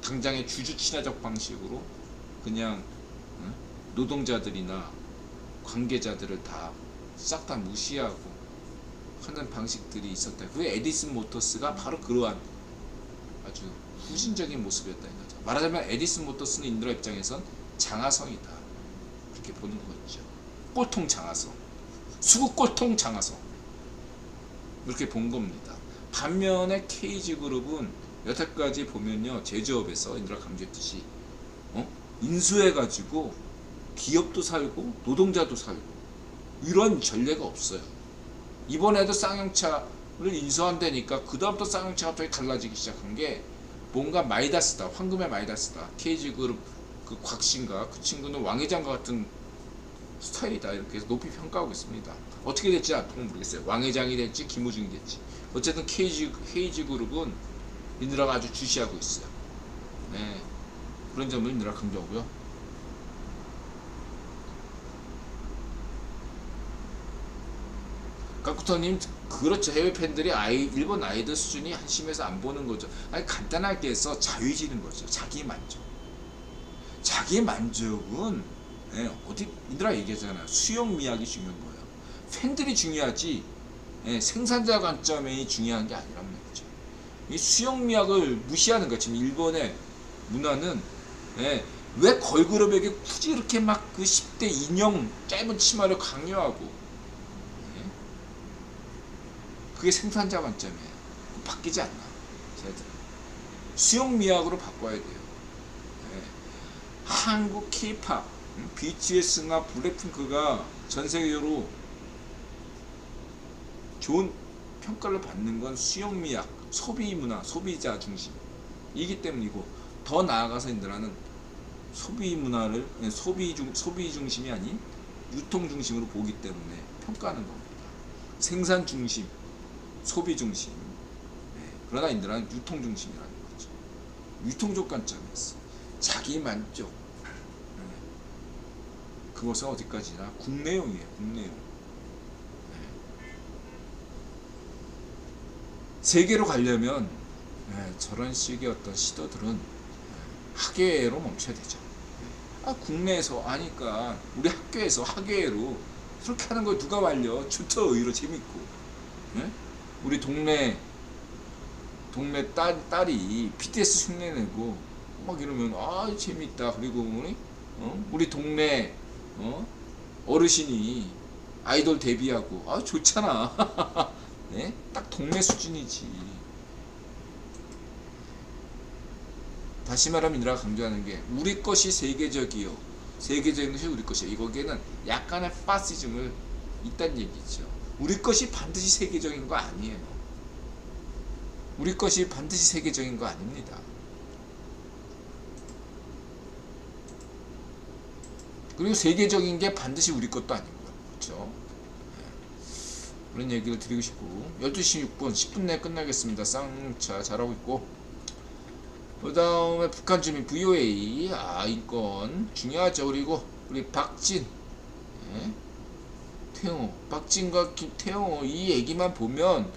당장의 주주 친화적 방식으로 그냥 노동자들이나 관계자들을 다 싹 다 무시하고 하는 방식들이 있었다. 그게 에디슨 모터스가 바로 그러한 아주 후진적인 모습이었다 이거죠. 말하자면 에디슨 모터스는 인드라 입장에선 장하성이다, 그렇게 보는 거죠. 꼴통 장하성, 수국 꼴통 장하성, 이렇게 본 겁니다. 반면에 KG그룹은 여태까지 보면요, 제조업에서 인드라 강조했듯이 인수해가지고 기업도 살고 노동자도 살고 이런 전례가 없어요. 이번에도 쌍용차를 인수한다니까 그 다음부터 쌍용차가 또 달라지기 시작한 게, 뭔가 마이다스다, 황금의 마이다스다. KG그룹 그 곽신가 그 친구는 왕회장과 같은 스타일이다, 이렇게 해서 높이 평가하고 있습니다. 어떻게 될지 앞으로는 모르겠어요. 왕회장이 될지 김우중이 될지. 어쨌든 KG그룹은 인드라가 아주 주시하고 있어요. 그런 점을 인드라 강조하고요. 까쿠터님, 그렇죠. 해외 팬들이 일본 아이들 수준이 한심해서 안 보는 거죠. 간단하게 해서 자위지는 거죠. 자기 만족. 자기 만족은 어디 인드라 얘기하잖아요. 수용 미학이 중요한 거예요. 팬들이 중요하지 생산자 관점이 중요한 게 아니란 말이죠. 이 수용 미학을 무시하는 거예요. 지금 일본의 문화는 왜 걸그룹에게 굳이 이렇게 막 그 10대 인형 짧은 치마를 강요하고, 그게 생산자 관점이에요. 바뀌지 않나. 수용 미학으로 바꿔야 돼요. 한국 K-팝, BTS나 블랙핑크가 전 세계적으로 좋은 평가를 받는 건 수용 미학, 소비 문화, 소비자 중심이기 때문이고, 더 나아가서 인드라는 소비 문화를 소비 중심이 아닌 유통 중심으로 보기 때문에 평가하는 겁니다. 생산 중심, 소비 중심, 그러나 인드라는 유통 중심이라는 거죠. 유통적 관점에서 자기 만족. 그것은 어디까지나 국내용이에요. 국내용. 세계로 가려면 저런 식의 어떤 시도들은 학예로 멈춰야 되죠. 국내에서 아니까 우리 학교에서 학예로 그렇게 하는 걸 누가 말려? 좋죠. 의외로 재밌고. 우리 동네 딸이 BTS 흉내내고 막 이러면 재밌다. 그리고 우리 동네 어르신이 아이돌 데뷔하고 좋잖아. 네? 딱 동네 수준이지. 다시 말하면 내가 강조하는 게 우리 것이 세계적이요. 세계적인 것이 우리 것이요. 거기에는 약간의 파시즘을 있다는 얘기죠. 우리 것이 반드시 세계적인 거 아니에요. 우리 것이 반드시 세계적인 거 아닙니다. 그리고 세계적인 게 반드시 우리 것도 아니고요. 그렇죠? 그런 얘기를 드리고 싶고 12시 6분 10분 내에 끝나겠습니다. 쌍차 잘하고 있고 그 다음에 북한 주민 VOA 인권 중요하죠. 그리고 우리 박진 태영호 박진과 김태영호 이 얘기만 보면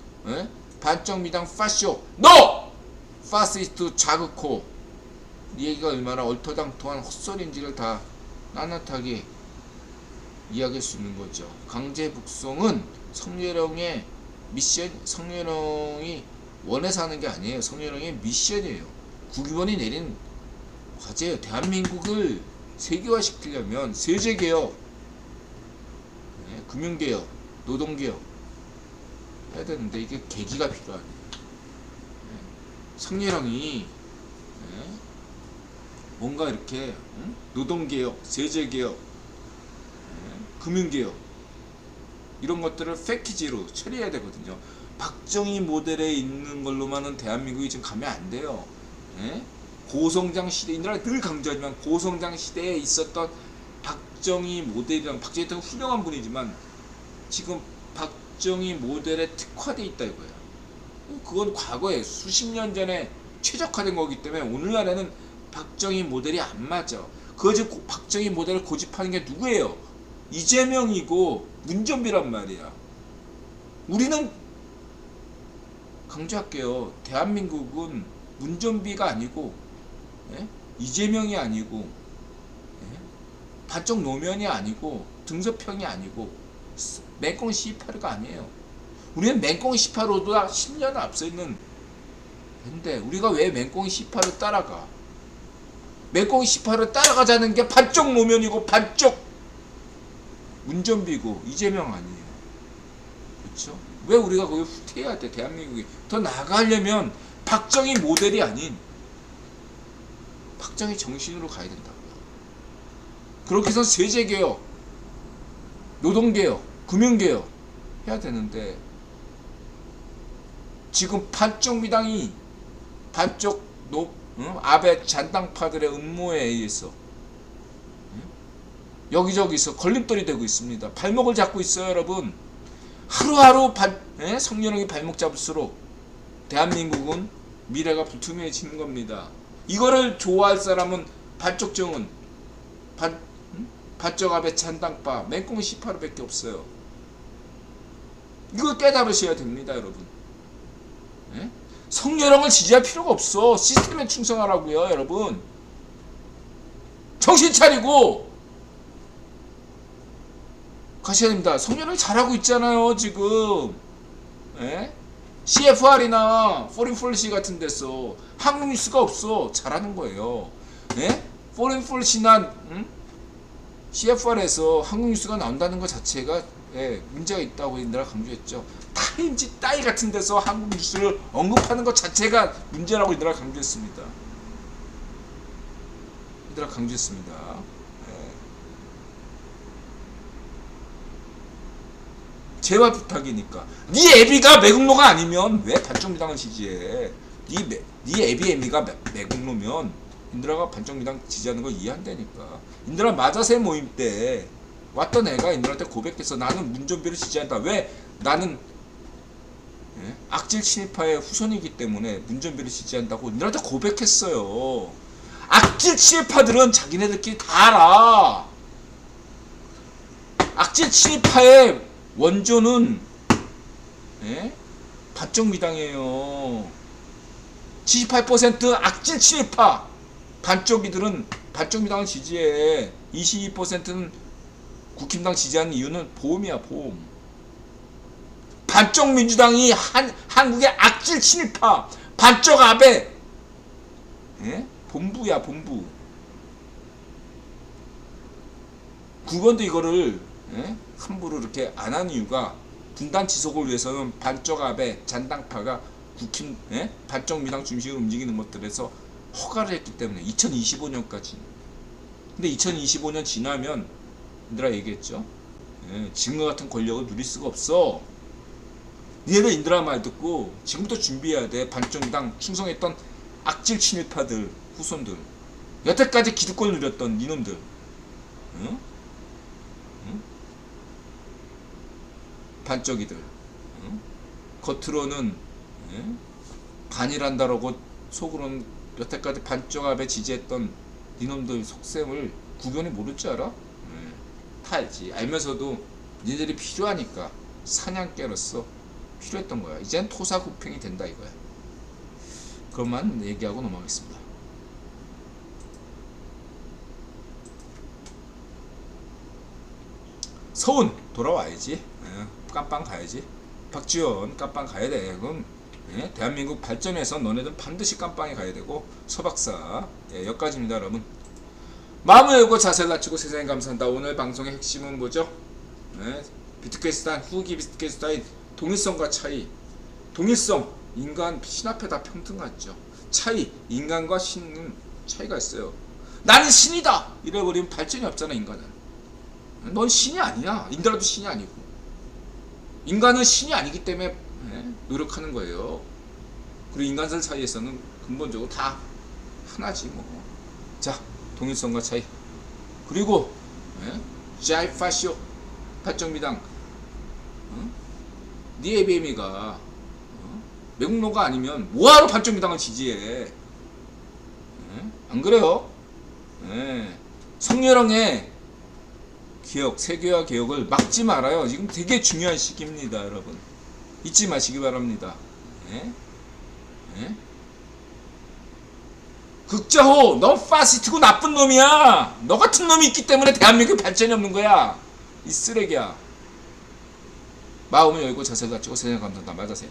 반정미당 파쇼 NO! 파시스트 자극호 이 얘기가 얼마나 얼토당토한 헛소리인지를 다 낱낱하게 이야기할 수 있는 거죠. 강제 북송은 성렬형의 미션, 성렬형이 원해서 하는 게 아니에요. 성렬형의 미션이에요. 국유원이 내린 과제예요. 대한민국을 세계화시키려면 세제개혁, 금융개혁, 노동개혁 해야 되는데 이게 계기가 필요하네요. 성렬형이 뭔가 이렇게 노동개혁, 세제개혁, 금융개혁 이런 것들을 패키지로 처리해야 되거든요. 박정희 모델에 있는 걸로만은 대한민국이 지금 가면 안 돼요. 고성장 시대, 인들아 늘 강조하지만 고성장 시대에 있었던 박정희 모델이랑 박정희 대통령 훌륭한 분이지만 지금 박정희 모델에 특화되어 있다 이거야. 그건 과거에 수십 년 전에 최적화된 거기 때문에 오늘날에는 박정희 모델이 안 맞아. 그 박정희 모델을 고집하는 게 누구예요? 이재명이고 문전비란 말이야. 우리는 강조할게요. 대한민국은 문전비가 아니고 이재명이 아니고 반쪽 노면이 아니고 등서평이 아니고 맹꽁 C8가 아니에요. 우리는 맹꽁 C8보다 10년 앞서 있는 근데 우리가 왜 맹꽁 C8을 따라가? 맹꽁 C8을 따라가자는 게 반쪽 노면이고 반쪽 문전비고 이재명 아니에요. 그렇죠? 왜 우리가 거기 후퇴해야 돼? 대한민국이 더 나아가려면 박정희 모델이 아닌 박정희 정신으로 가야 된다고요. 그렇게 해서 세제개혁, 노동개혁, 금융개혁 해야 되는데 지금 반쪽 미당이 반쪽 아베 잔당파들의 음모에 의해서 여기저기서 걸림돌이 되고 있습니다. 발목을 잡고 있어요, 여러분. 하루하루 성렬형이 발목 잡을수록 대한민국은 미래가 불투명해지는 겁니다. 이거를 좋아할 사람은 반쪽정은 반쪽 아베 잔당파 맹꽁 18호밖에 없어요. 이걸 깨달으셔야 됩니다, 여러분. 성렬형을 지지할 필요가 없어. 시스템에 충성하라고요, 여러분. 정신 차리고 가셔야 됩니다. 성렬형이 잘하고 있잖아요, 지금. CFR이나 포린 폴리시 같은 데서 한국 뉴스가 없어. 잘하는 거예요. 포린 폴리시나 CFR에서 한국 뉴스가 나온다는 것 자체가 문제가 있다고 인들아 강조했죠. 타임지 따위 같은 데서 한국 뉴스를 언급하는 것 자체가 문제라고 인들아 강조했습니다. 인들아 강조했습니다. 제발 부탁이니까 네 애비가 매국노가 아니면 왜 반정미당을 지지해? 네 애비가 매국노면 인드라가 반정미당 지지하는 거 이해한다니까. 인드라 마자세 모임 때 왔던 애가 인드라한테 고백해서 나는 문전비를 지지한다. 왜? 나는 예? 악질 친일파의 후손이기 때문에 문전비를 지지한다고 니들한테 고백했어요. 악질 친일파들은 자기네들끼리 다 알아. 악질 친일파의 원조는 예? 반쪽미당이에요. 78% 악질 친일파 반쪽이들은 반쪽미당을 지지해. 22%는 국힘당 지지하는 이유는 보험이야, 보험. 반쪽 민주당이 한국의 악질 친일파 반쪽 아베 예? 본부야, 본부. 9번도 이거를 예? 함부로 이렇게 안 하는 이유가 분단 지속을 위해서는 반쪽 아베 잔당파가 국힘 예? 반쪽 미당 중심으로 움직이는 것들에서 허가를 했기 때문에 2025년까지. 근데 2025년 지나면 인들아 얘기했죠. 예, 지금과 같은 권력을 누릴 수가 없어. 니네들 인들아 말 듣고 지금부터 준비해야 돼. 반쪽당 충성했던 악질 친일파들 후손들, 여태까지 기득권을 누렸던 니놈들, 응? 응? 반쪽이들, 응? 겉으로는 예? 반일한다라고 속으로는 여태까지 반쪽 앞에 지지했던 니놈들 속셈을 구견이 모를 줄 알아? 다 알지. 알면서도 니들이 필요하니까 사냥개로서 필요했던 거야. 이젠 토사구팽이 된다 이거야. 그것만 얘기하고 넘어가겠습니다. 서운 돌아와야지. 깜빵 가야지. 박지원 깜빵 가야 돼. 그럼 예, 대한민국 발전에서 너네들 반드시 깜빵에 가야 되고. 서박사 예, 여기까지입니다 여러분. 마음을 열고 자세를 낮추고 세상에 감사한다. 오늘 방송의 핵심은 뭐죠? 네, 비트게스탄 후기 비트게스탄의 동일성과 차이. 동일성, 인간 신 앞에 다 평등하죠. 차이, 인간과 신은 차이가 있어요. 나는 신이다 이래버리면 발전이 없잖아. 인간은 넌 신이 아니야. 인더라도 신이 아니고. 인간은 신이 아니기 때문에 노력하는 거예요. 그리고 인간들 사이에서는 근본적으로 다 하나지 뭐. 자, 동일성과 차이. 그리고 자이파쇼 반쪽미당 니에비에미가 매국노가 아니면 뭐하러 반쪽미당을 지지해. 안 그래요? 성렬형의 개혁, 세계화 개혁을 막지 말아요. 지금 되게 중요한 시기입니다 여러분. 잊지 마시기 바랍니다. 극자호, 너 파시스트고 나쁜 놈이야. 너 같은 놈이 있기 때문에 대한민국에 발전이 없는 거야. 이 쓰레기야. 마음을 열고 자세를 갖추고 세상에 감사한다. 맞으세요.